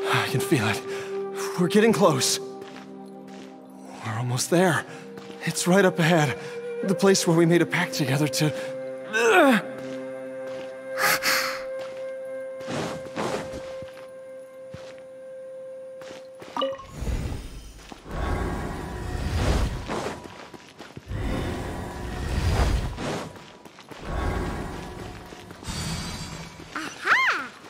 I can feel it. We're getting close. We're almost there. It's right up ahead. The place where we made a pact together to... Aha!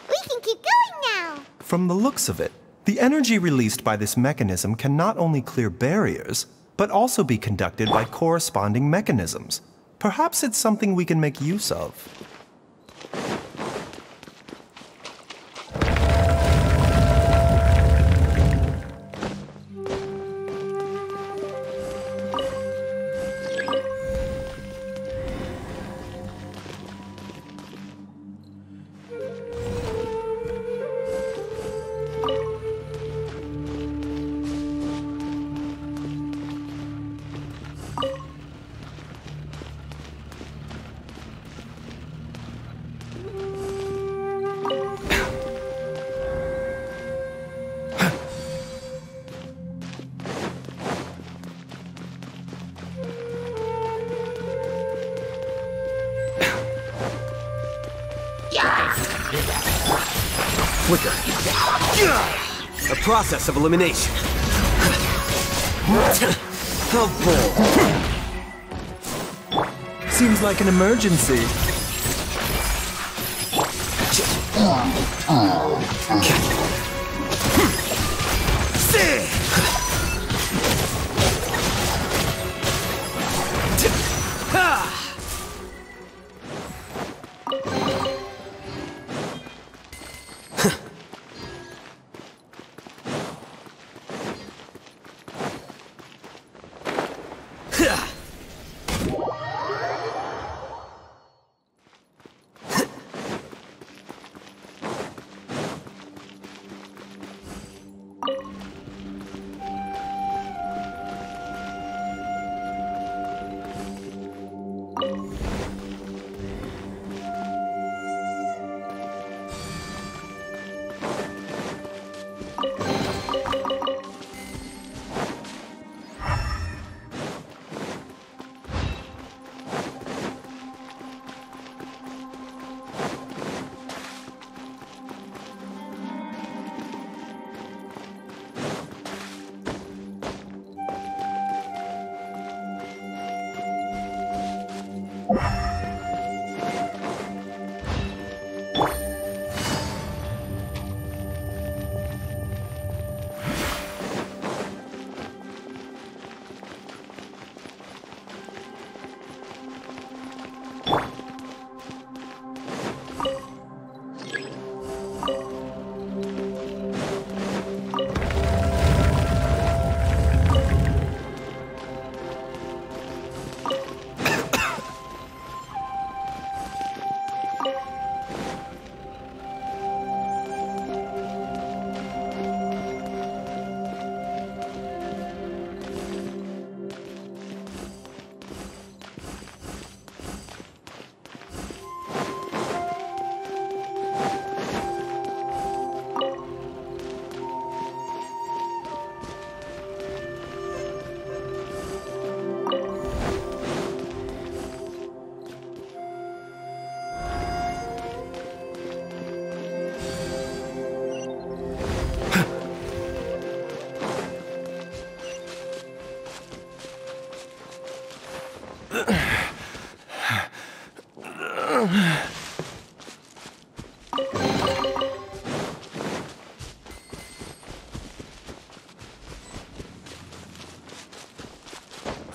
We can keep going now. From the looks of it, the energy released by this mechanism can not only clear barriers, but also be conducted by corresponding mechanisms. Perhaps it's something we can make use of. Quicker. A process of elimination. How bold. Seems like an emergency.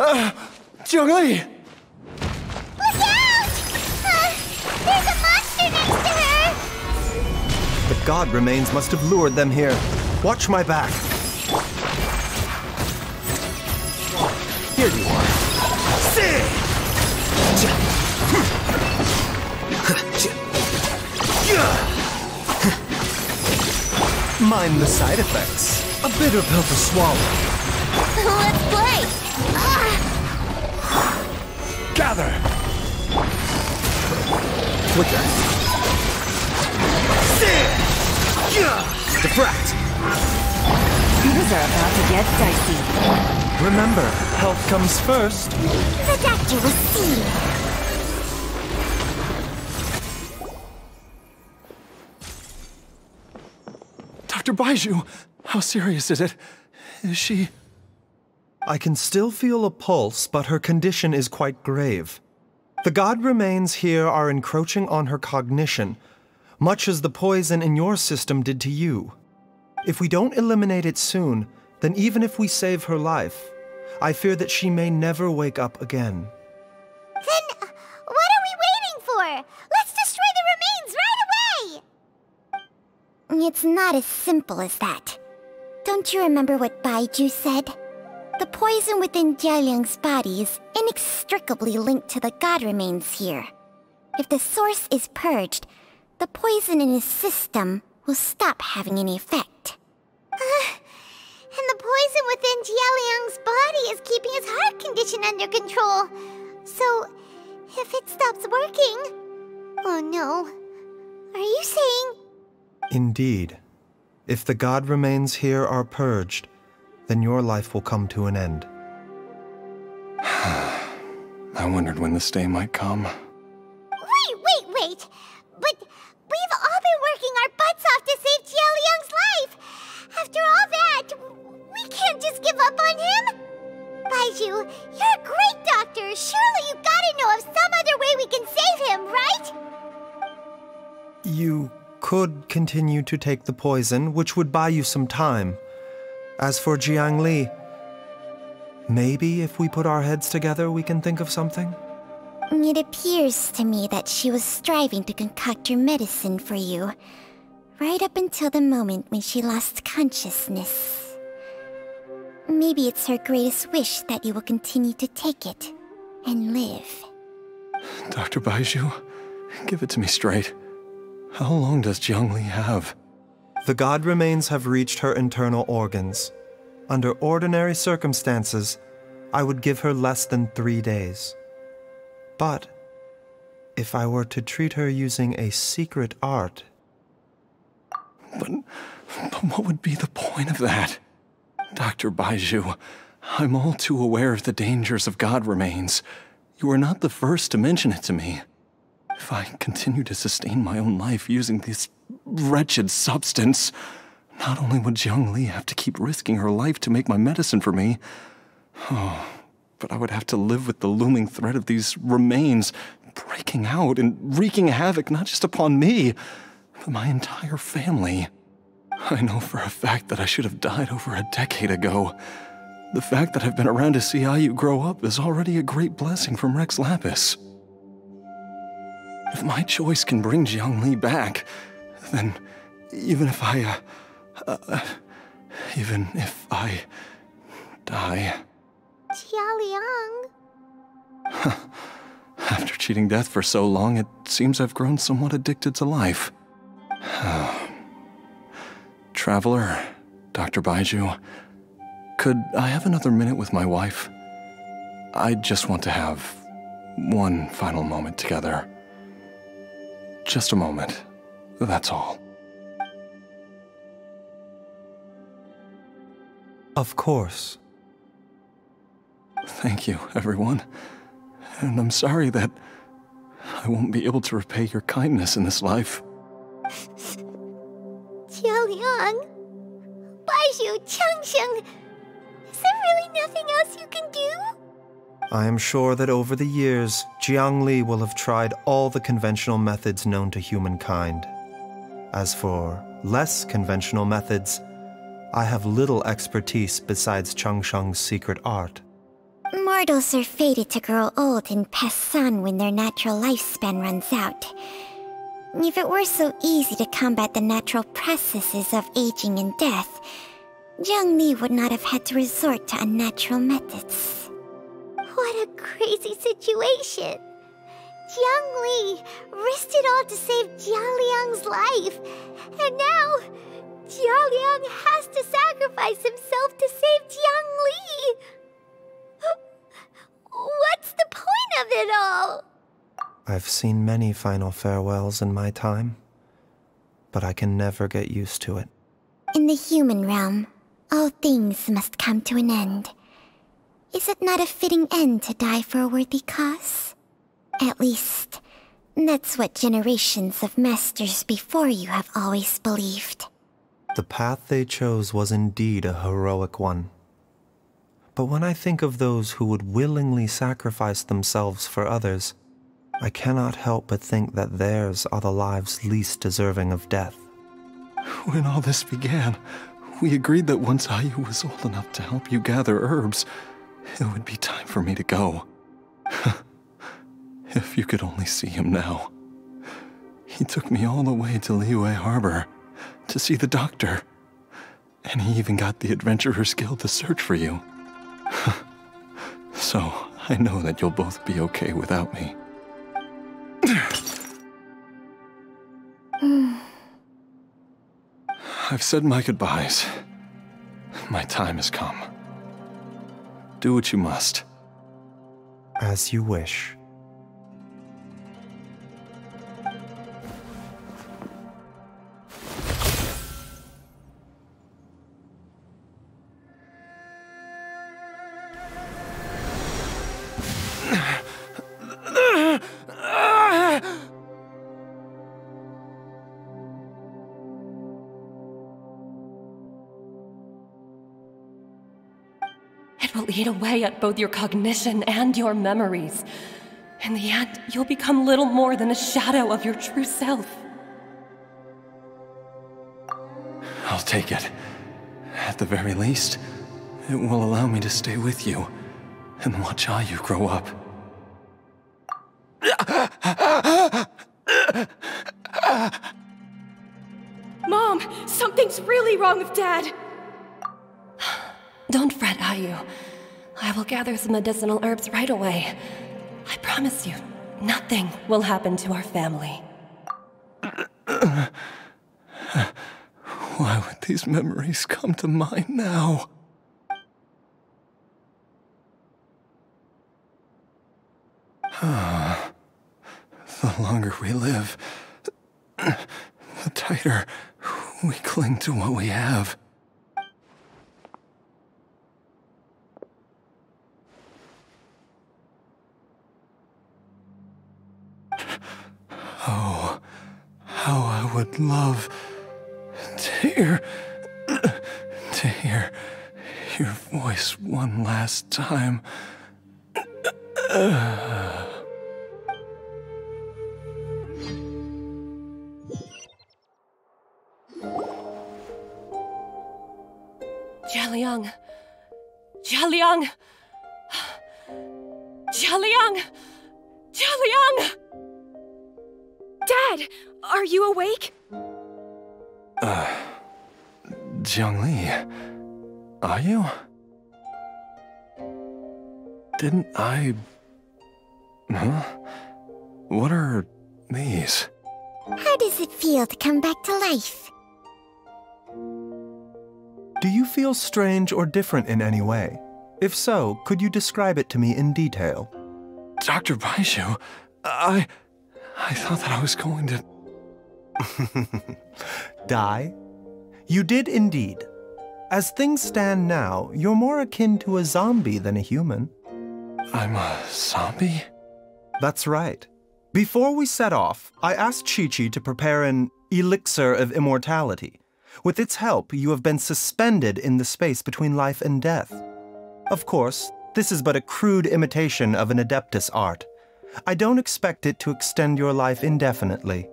Jiangli! Look out! There's a monster next to her! The god remains must have lured them here. Watch my back. Here you are. Mind the side effects. A bitter pill to swallow. Let's play! Gather! Flicker. Diffract. Things are about to get dicey. Remember, health comes first. The doctor will see. Dr. Baizhu, how serious is it? Is she... I can still feel a pulse, but her condition is quite grave. The god remains here are encroaching on her cognition, much as the poison in your system did to you. If we don't eliminate it soon, then even if we save her life, I fear that she may never wake up again. Then, what are we waiting for? Let's destroy the remains right away! It's not as simple as that. Don't you remember what Baizhu said? The poison within Jialiang's body is inextricably linked to the god remains here. If the source is purged, the poison in his system will stop having any effect. And the poison within Jialiang's body is keeping his heart condition under control. So, if it stops working... Oh no. Are you saying... Indeed. If the god remains here are purged, then your life will come to an end. I wondered when this day might come. Wait! But we've all been working our butts off to save Jialiang's life! After all that, we can't just give up on him! Baizhu, you're a great doctor! Surely you gotta know of some other way we can save him, right? You could continue to take the poison, which would buy you some time. As for Jiangli, maybe if we put our heads together, we can think of something? It appears to me that she was striving to concoct your medicine for you, right up until the moment when she lost consciousness. Maybe it's her greatest wish that you will continue to take it and live. Dr. Baizhu, give it to me straight. How long does Jiangli have? The god remains have reached her internal organs. Under ordinary circumstances, I would give her less than 3 days. But if I were to treat her using a secret art... But what would be the point of that? Dr. Baizhu, I'm all too aware of the dangers of god remains. You are not the first to mention it to me. If I continue to sustain my own life using this wretched substance, not only would Jiangli have to keep risking her life to make my medicine for me, but I would have to live with the looming threat of these remains breaking out and wreaking havoc not just upon me, but my entire family. I know for a fact that I should have died over a decade ago. The fact that I've been around to see Ayu grow up is already a great blessing from Rex Lapis. If my choice can bring Jiangli back, then even if I die... Jialiang... After cheating death for so long, it seems I've grown somewhat addicted to life. Traveler, Dr. Baizhu, could I have another minute with my wife? I just want to have one final moment together. Just a moment, that's all. Of course. Thank you, everyone. And I'm sorry that I won't be able to repay your kindness in this life. Jialiang... Baizhu, Changsheng... Is there really nothing else you can do? I am sure that over the years, Jiangli will have tried all the conventional methods known to humankind. As for less conventional methods, I have little expertise besides Changsheng's secret art. More Mortals are fated to grow old and pass on when their natural lifespan runs out. If it were so easy to combat the natural processes of aging and death, Zhongli would not have had to resort to unnatural methods. What a crazy situation! Jiangli risked it all to save Jialiang's life, and now Jialiang has to sacrifice himself to save Jiangli! What's the point of it all? I've seen many final farewells in my time, but I can never get used to it. In the human realm, all things must come to an end. Is it not a fitting end to die for a worthy cause? At least, that's what generations of masters before you have always believed. The path they chose was indeed a heroic one. But when I think of those who would willingly sacrifice themselves for others, I cannot help but think that theirs are the lives least deserving of death. When all this began, we agreed that once Ayu was old enough to help you gather herbs, it would be time for me to go. If you could only see him now. He took me all the way to Liyue Harbor to see the doctor. And he even got the Adventurers Guild to search for you. So, I know that you'll both be okay without me. I've said my goodbyes. My time has come. Do what you must. As you wish. It will eat away at both your cognition and your memories. In the end, you'll become little more than a shadow of your true self. I'll take it. At the very least, it will allow me to stay with you and watch Ayu grow up. Mom, something's really wrong with Dad. Don't fret, Ayu. I will gather some medicinal herbs right away. I promise you, nothing will happen to our family. Why would these memories come to mind now? The longer we live, the tighter we cling to what we have. Oh, how I would love to hear your voice one last time. Jialiang! Jialiang! Jialiang! Jialiang! Dad, are you awake? Zhongli, are you? Didn't I... Huh? What are these? How does it feel to come back to life? Do you feel strange or different in any way? If so, could you describe it to me in detail? Dr. Baizhu, I thought that I was going to... Die? You did indeed. As things stand now, you're more akin to a zombie than a human. I'm a zombie? That's right. Before we set off, I asked Chi-Chi to prepare an elixir of immortality. With its help, you have been suspended in the space between life and death. Of course, this is but a crude imitation of an Adeptus art. I don't expect it to extend your life indefinitely.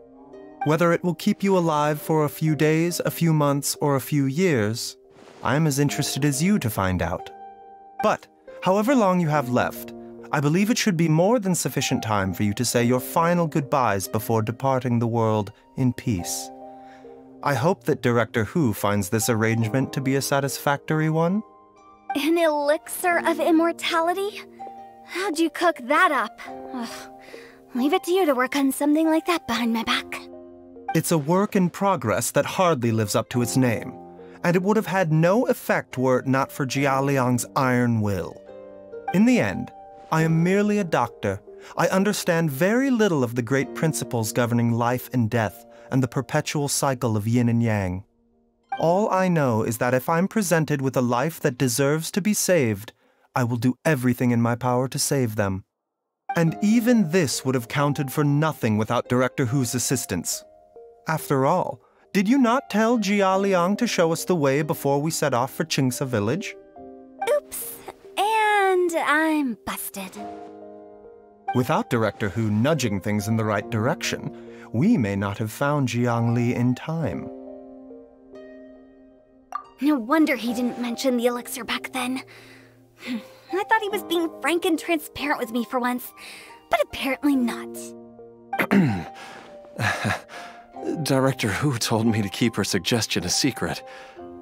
Whether it will keep you alive for a few days, a few months, or a few years, I'm as interested as you to find out. But However long you have left, I believe it should be more than sufficient time for you to say your final goodbyes before departing the world in peace. I hope that Director Hu finds this arrangement to be a satisfactory one. An elixir of immortality? How'd you cook that up? Ugh. Leave it to you to work on something like that behind my back. It's a work in progress that hardly lives up to its name, and it would have had no effect were it not for Jia Liang's iron will. In the end, I am merely a doctor. I understand very little of the great principles governing life and death and the perpetual cycle of yin and yang. All I know is that if I'm presented with a life that deserves to be saved, I will do everything in my power to save them. And even this would have counted for nothing without Director Hu's assistance. After all, did you not tell Jia Liang to show us the way before we set off for Qingsa village? Oops. And I'm busted. Without Director Hu nudging things in the right direction, we may not have found Jiangli in time. No wonder he didn't mention the elixir back then. I thought he was being frank and transparent with me for once, but apparently not. Director Hu told me to keep her suggestion a secret,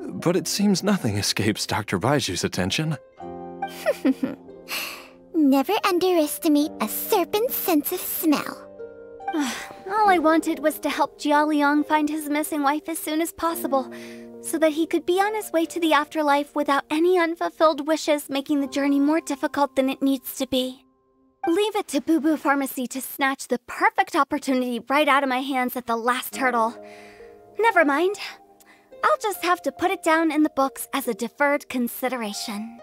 but it seems nothing escapes Dr. Baiju's attention. Never underestimate a serpent's sense of smell. All I wanted was to help Jia Liang find his missing wife as soon as possible, so that he could be on his way to the afterlife without any unfulfilled wishes making the journey more difficult than it needs to be. Leave it to Boo Boo Pharmacy to snatch the perfect opportunity right out of my hands at the last hurdle. Never mind. I'll just have to put it down in the books as a deferred consideration.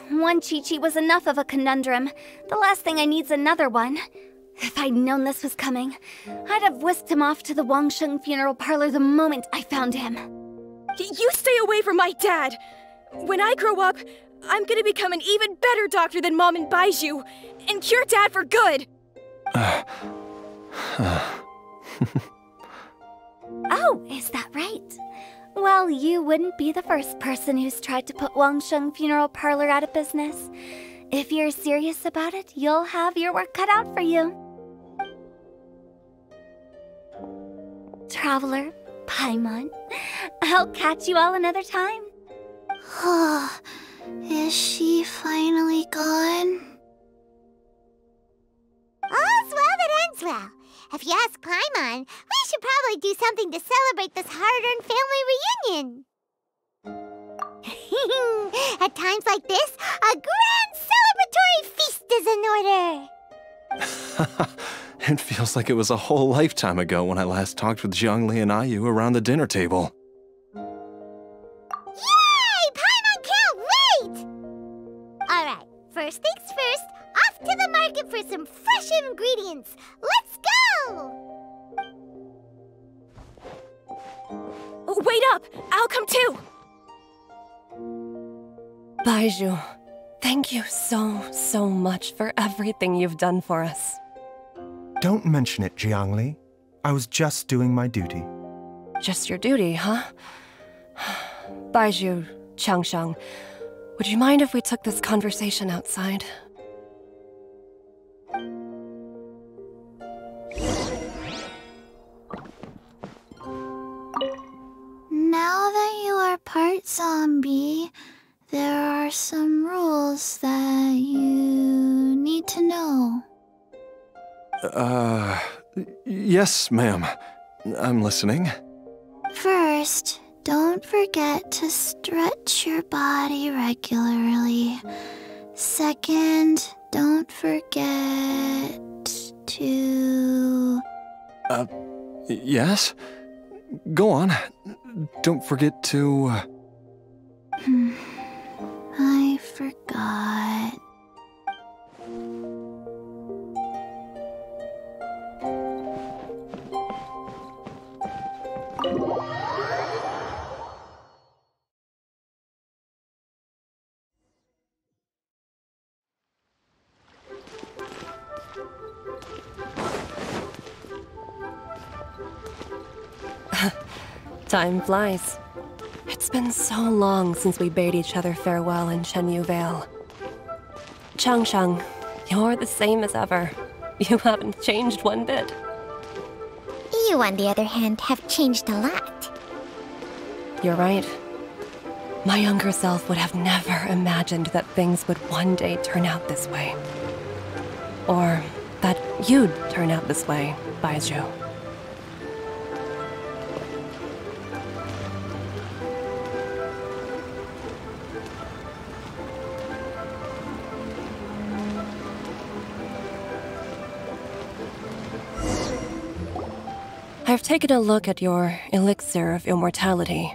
One Chi-Chi was enough of a conundrum. The last thing I need's another one. If I'd known this was coming, I'd have whisked him off to the Wangsheng funeral parlor the moment I found him. You stay away from my dad! When I grow up, I'm gonna become an even better doctor than Mom and Baizhu, and cure Dad for good! Oh, is that right? Well, you wouldn't be the first person who's tried to put Wangsheng funeral parlor out of business. If you're serious about it, you'll have your work cut out for you. Traveler, Paimon, I'll catch you all another time. Is she finally gone? All's well that ends well. If you ask Paimon, we should probably do something to celebrate this hard-earned family reunion. At times like this, a grand celebratory feast is in order. It feels like it was a whole lifetime ago when I last talked with Zhongli and Ayu around the dinner table. Yay! Paimon can't wait! Alright, first things first, off to the market for some fresh ingredients. Let's go! Wait up! I'll come too! Baizhu, thank you so much for everything you've done for us. Don't mention it, Jiangli. I was just doing my duty. Just your duty, huh? Baizhu, Changsheng, would you mind if we took this conversation outside? Now that you are part zombie, there are some rules that you need to know. Yes, ma'am. I'm listening. First, don't forget to stretch your body regularly. Second, don't forget to... Yes? Go on. Don't forget to... I forgot. Time flies. It's been so long since we bade each other farewell in Shenyu Vale. Changsheng, you're the same as ever. You haven't changed one bit. You, on the other hand, have changed a lot. You're right. My younger self would have never imagined that things would one day turn out this way. Or that you'd turn out this way, Baizhu. I've taken a look at your elixir of immortality.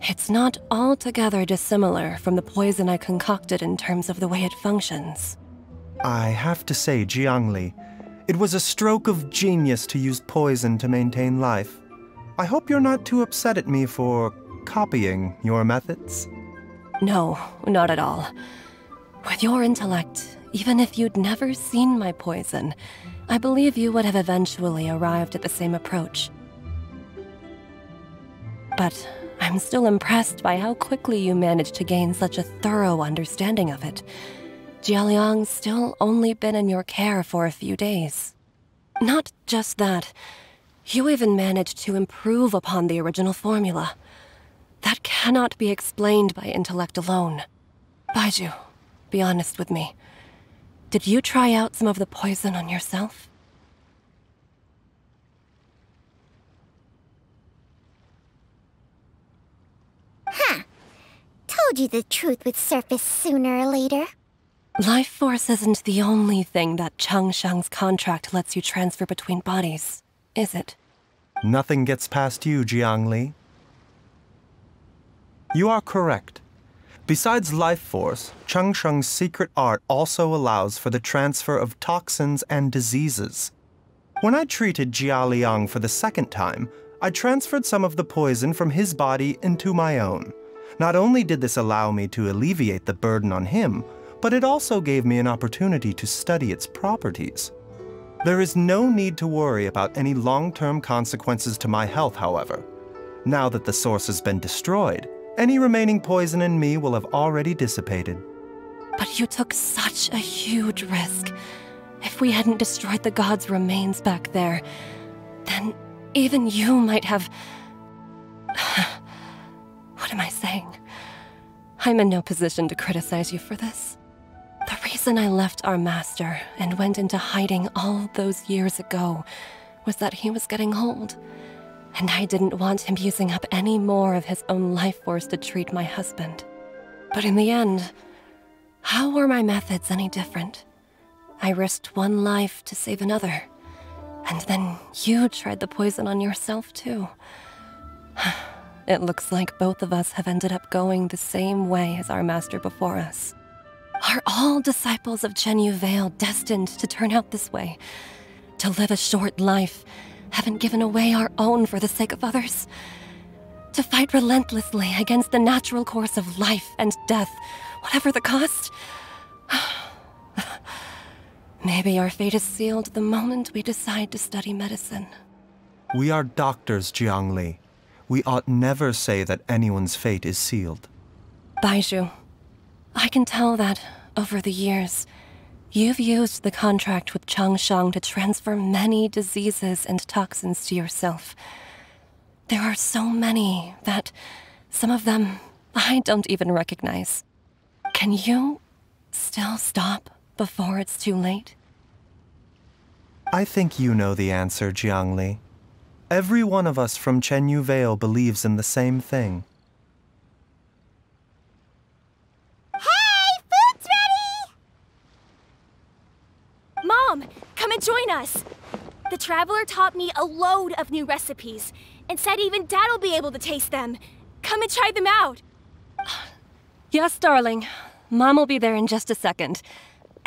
It's not altogether dissimilar from the poison I concocted in terms of the way it functions. I have to say, Jiangli, it was a stroke of genius to use poison to maintain life. I hope you're not too upset at me for copying your methods. No, not at all. With your intellect, even if you'd never seen my poison, I believe you would have eventually arrived at the same approach. But I'm still impressed by how quickly you managed to gain such a thorough understanding of it. Jialiang's still only been in your care for a few days. Not just that, you even managed to improve upon the original formula. That cannot be explained by intellect alone. Baizhu, be honest with me. Did you try out some of the poison on yourself? Huh. Told you the truth would surface sooner or later. Life force isn't the only thing that Changsheng's contract lets you transfer between bodies, is it? Nothing gets past you, Jiangli. You are correct. Besides life force, Changsheng's secret art also allows for the transfer of toxins and diseases. When I treated Jialiang for the second time, I transferred some of the poison from his body into my own. Not only did this allow me to alleviate the burden on him, but it also gave me an opportunity to study its properties. There is no need to worry about any long-term consequences to my health, however. Now that the source has been destroyed, any remaining poison in me will have already dissipated. But you took such a huge risk. If we hadn't destroyed the god's remains back there, then even you might have... What am I saying? I'm in no position to criticize you for this. The reason I left our master and went into hiding all those years ago was that he was getting old. And I didn't want him using up any more of his own life force to treat my husband. But in the end, how were my methods any different? I risked one life to save another. And then you tried the poison on yourself too. It looks like both of us have ended up going the same way as our master before us. Are all disciples of Chenyu Vale destined to turn out this way? To live a short life, haven't given away our own for the sake of others? To fight relentlessly against the natural course of life and death, whatever the cost? Maybe our fate is sealed the moment we decide to study medicine. We are doctors, Jiangli. We ought never say that anyone's fate is sealed. Baizhu, I can tell that, over the years, you've used the contract with Changsheng to transfer many diseases and toxins to yourself. There are so many that some of them I don't even recognize. Can you still stop before it's too late? I think you know the answer, Jiangli. Every one of us from Chenyu Vale believes in the same thing. Mom, come and join us! The Traveler taught me a load of new recipes, and said even Dad'll be able to taste them. Come and try them out! Yes, darling. Mom will be there in just a second.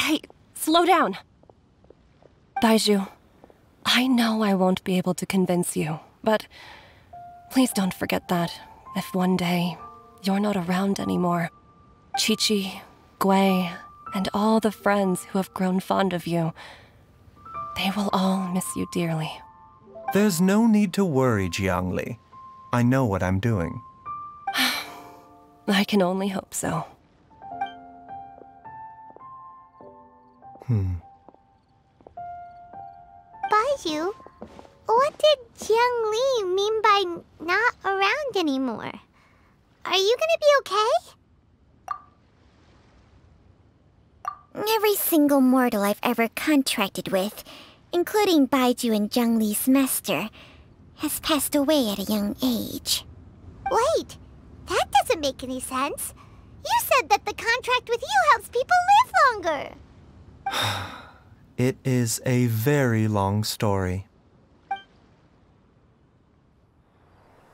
Hey, slow down! Baizhu, I know I won't be able to convince you, but please don't forget that if one day you're not around anymore, Qiqi, Gui, and all the friends who have grown fond of you, they will all miss you dearly. There's no need to worry, Jiangli. I know what I'm doing. I can only hope so. Baizhu, what did Jiang Li mean by not around anymore? Are you gonna be okay? Every single mortal I've ever contracted with, including Baizhu and Jiang Li's master, has passed away at a young age. Wait, that doesn't make any sense. You said that the contract with you helps people live longer. It is a very long story.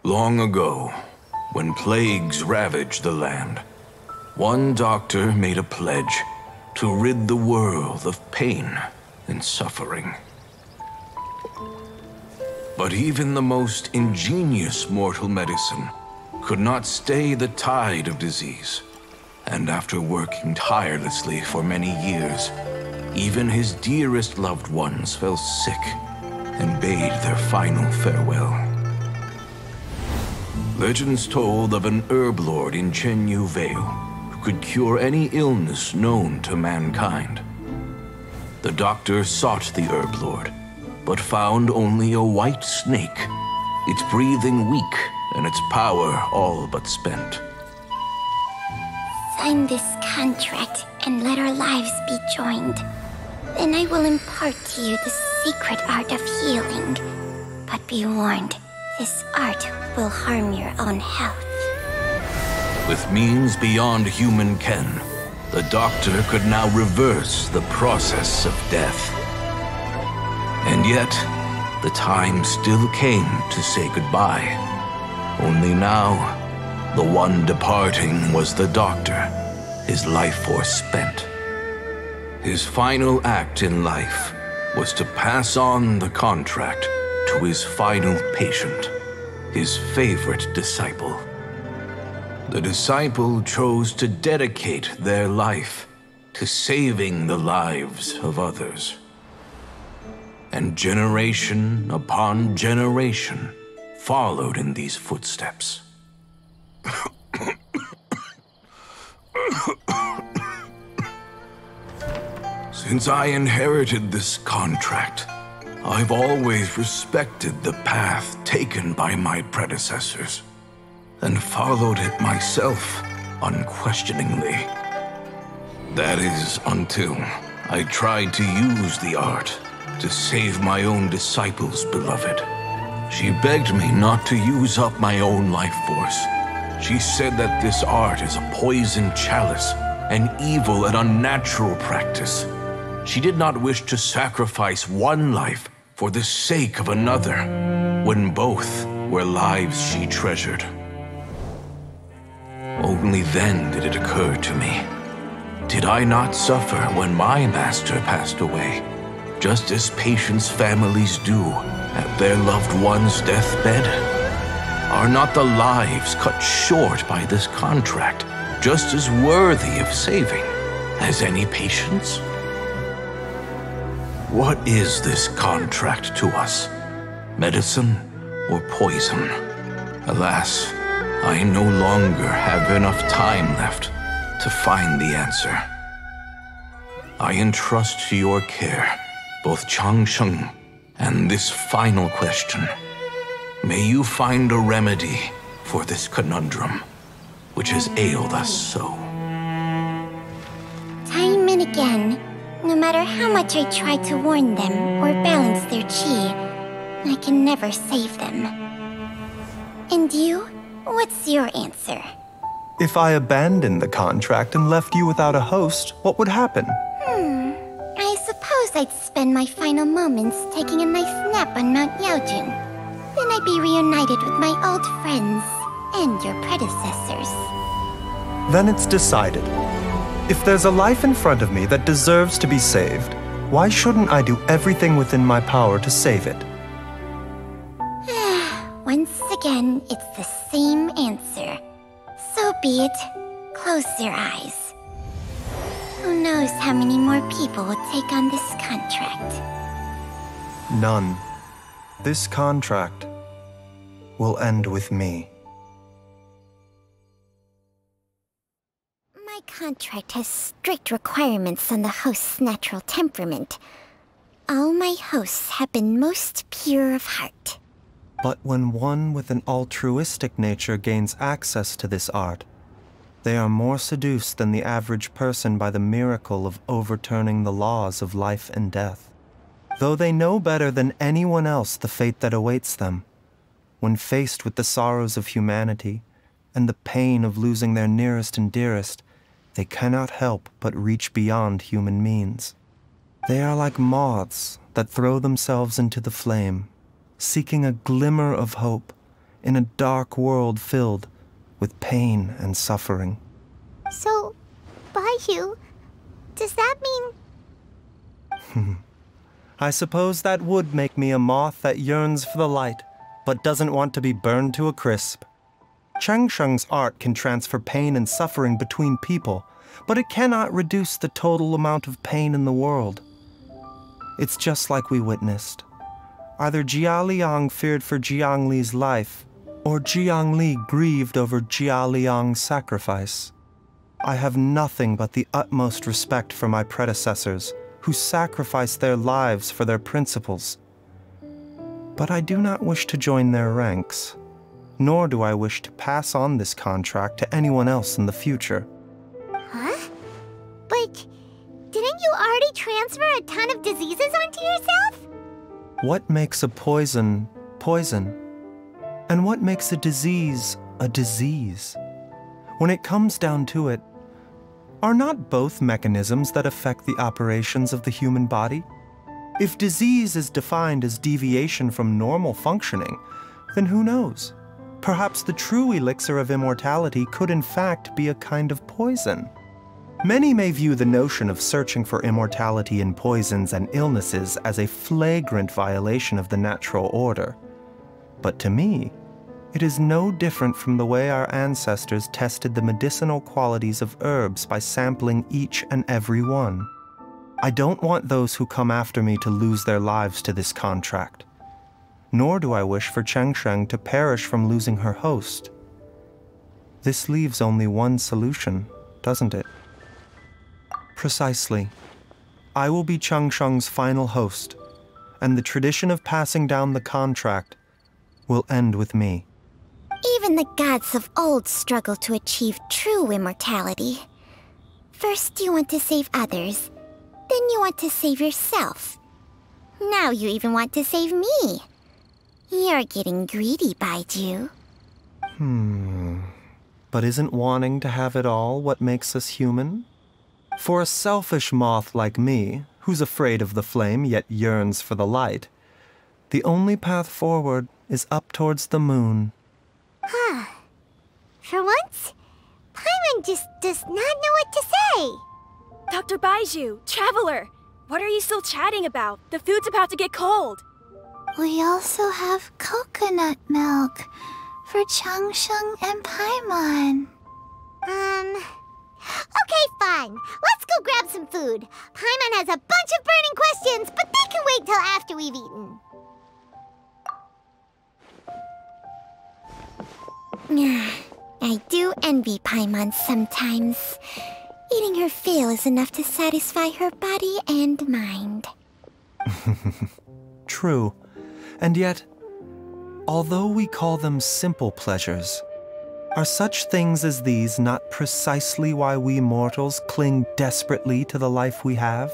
Long ago, when plagues ravaged the land, one doctor made a pledge to rid the world of pain and suffering. But even the most ingenious mortal medicine could not stay the tide of disease. And after working tirelessly for many years, even his dearest loved ones fell sick and bade their final farewell. Legends told of an herb lord in Chenyu Vale who could cure any illness known to mankind. The doctor sought the herb lord, but found only a white snake, its breathing weak and its power all but spent. Sign this contract and let our lives be joined. Then I will impart to you the secret art of healing. But be warned, this art will harm your own health. With means beyond human ken, the doctor could now reverse the process of death. And yet, the time still came to say goodbye. Only now, the one departing was the doctor, his life force spent. His final act in life was to pass on the contract to his final patient, his favorite disciple. The disciple chose to dedicate their life to saving the lives of others. And generation upon generation followed in these footsteps. Since I inherited this contract, I've always respected the path taken by my predecessors and followed it myself unquestioningly. That is until I tried to use the art to save my own disciple's beloved. She begged me not to use up my own life force. She said that this art is a poisoned chalice, an evil and unnatural practice. She did not wish to sacrifice one life for the sake of another, when both were lives she treasured. Only then did it occur to me. Did I not suffer when my master passed away, just as patients' families do at their loved one's deathbed? Are not the lives cut short by this contract just as worthy of saving as any patients? What is this contract to us? Medicine or poison? Alas, I no longer have enough time left to find the answer. I entrust to your care both Changsheng and this final question. May you find a remedy for this conundrum, which has ailed us so. Time and again, no matter how much I try to warn them or balance their chi, I can never save them. And you? What's your answer? If I abandoned the contract and left you without a host, what would happen? I suppose I'd spend my final moments taking a nice nap on Mount Yaojun. Then I'd be reunited with my old friends and your predecessors. Then it's decided. If there's a life in front of me that deserves to be saved, why shouldn't I do everything within my power to save it? Once again, it's the same answer. So be it. Close your eyes. Who knows how many more people will take on this contract? None. This contract will end with me. My contract has strict requirements on the host's natural temperament. All my hosts have been most pure of heart. But when one with an altruistic nature gains access to this art, they are more seduced than the average person by the miracle of overturning the laws of life and death. Though they know better than anyone else the fate that awaits them, when faced with the sorrows of humanity and the pain of losing their nearest and dearest, they cannot help but reach beyond human means. They are like moths that throw themselves into the flame, seeking a glimmer of hope in a dark world filled with pain and suffering. So, Baizhu, does that mean... I suppose that would make me a moth that yearns for the light, but doesn't want to be burned to a crisp. Changsheng's art can transfer pain and suffering between people, but it cannot reduce the total amount of pain in the world. It's just like we witnessed. Either Jia Liang feared for Jiang Li's life, or Jiang Li grieved over Jia Liang's sacrifice. I have nothing but the utmost respect for my predecessors, who sacrificed their lives for their principles. But I do not wish to join their ranks, nor do I wish to pass on this contract to anyone else in the future. Huh? But didn't you already transfer a ton of diseases onto yourself? What makes a poison, poison? And what makes a disease, a disease? When it comes down to it, are not both mechanisms that affect the operations of the human body? If disease is defined as deviation from normal functioning, then who knows? Perhaps the true elixir of immortality could in fact be a kind of poison. Many may view the notion of searching for immortality in poisons and illnesses as a flagrant violation of the natural order. But to me, it is no different from the way our ancestors tested the medicinal qualities of herbs by sampling each and every one. I don't want those who come after me to lose their lives to this contract. Nor do I wish for Changsheng to perish from losing her host. This leaves only one solution, doesn't it? Precisely. I will be Changsheng's final host, and the tradition of passing down the contract will end with me. Even the gods of old struggle to achieve true immortality. First you want to save others, then you want to save yourself. Now you even want to save me. You're getting greedy, Baizhu. But isn't wanting to have it all what makes us human? For a selfish moth like me, who's afraid of the flame yet yearns for the light, the only path forward is up towards the moon. For once, Paimon just does not know what to say. Dr. Baizhu, Traveler, what are you still chatting about? The food's about to get cold. We also have coconut milk for Changsheng and Paimon. Okay, fine. Let's go grab some food. Paimon has a bunch of burning questions, but they can wait till after we've eaten. I do envy Paimon sometimes. Eating her fill is enough to satisfy her body and mind. True. And yet, although we call them simple pleasures, are such things as these not precisely why we mortals cling desperately to the life we have?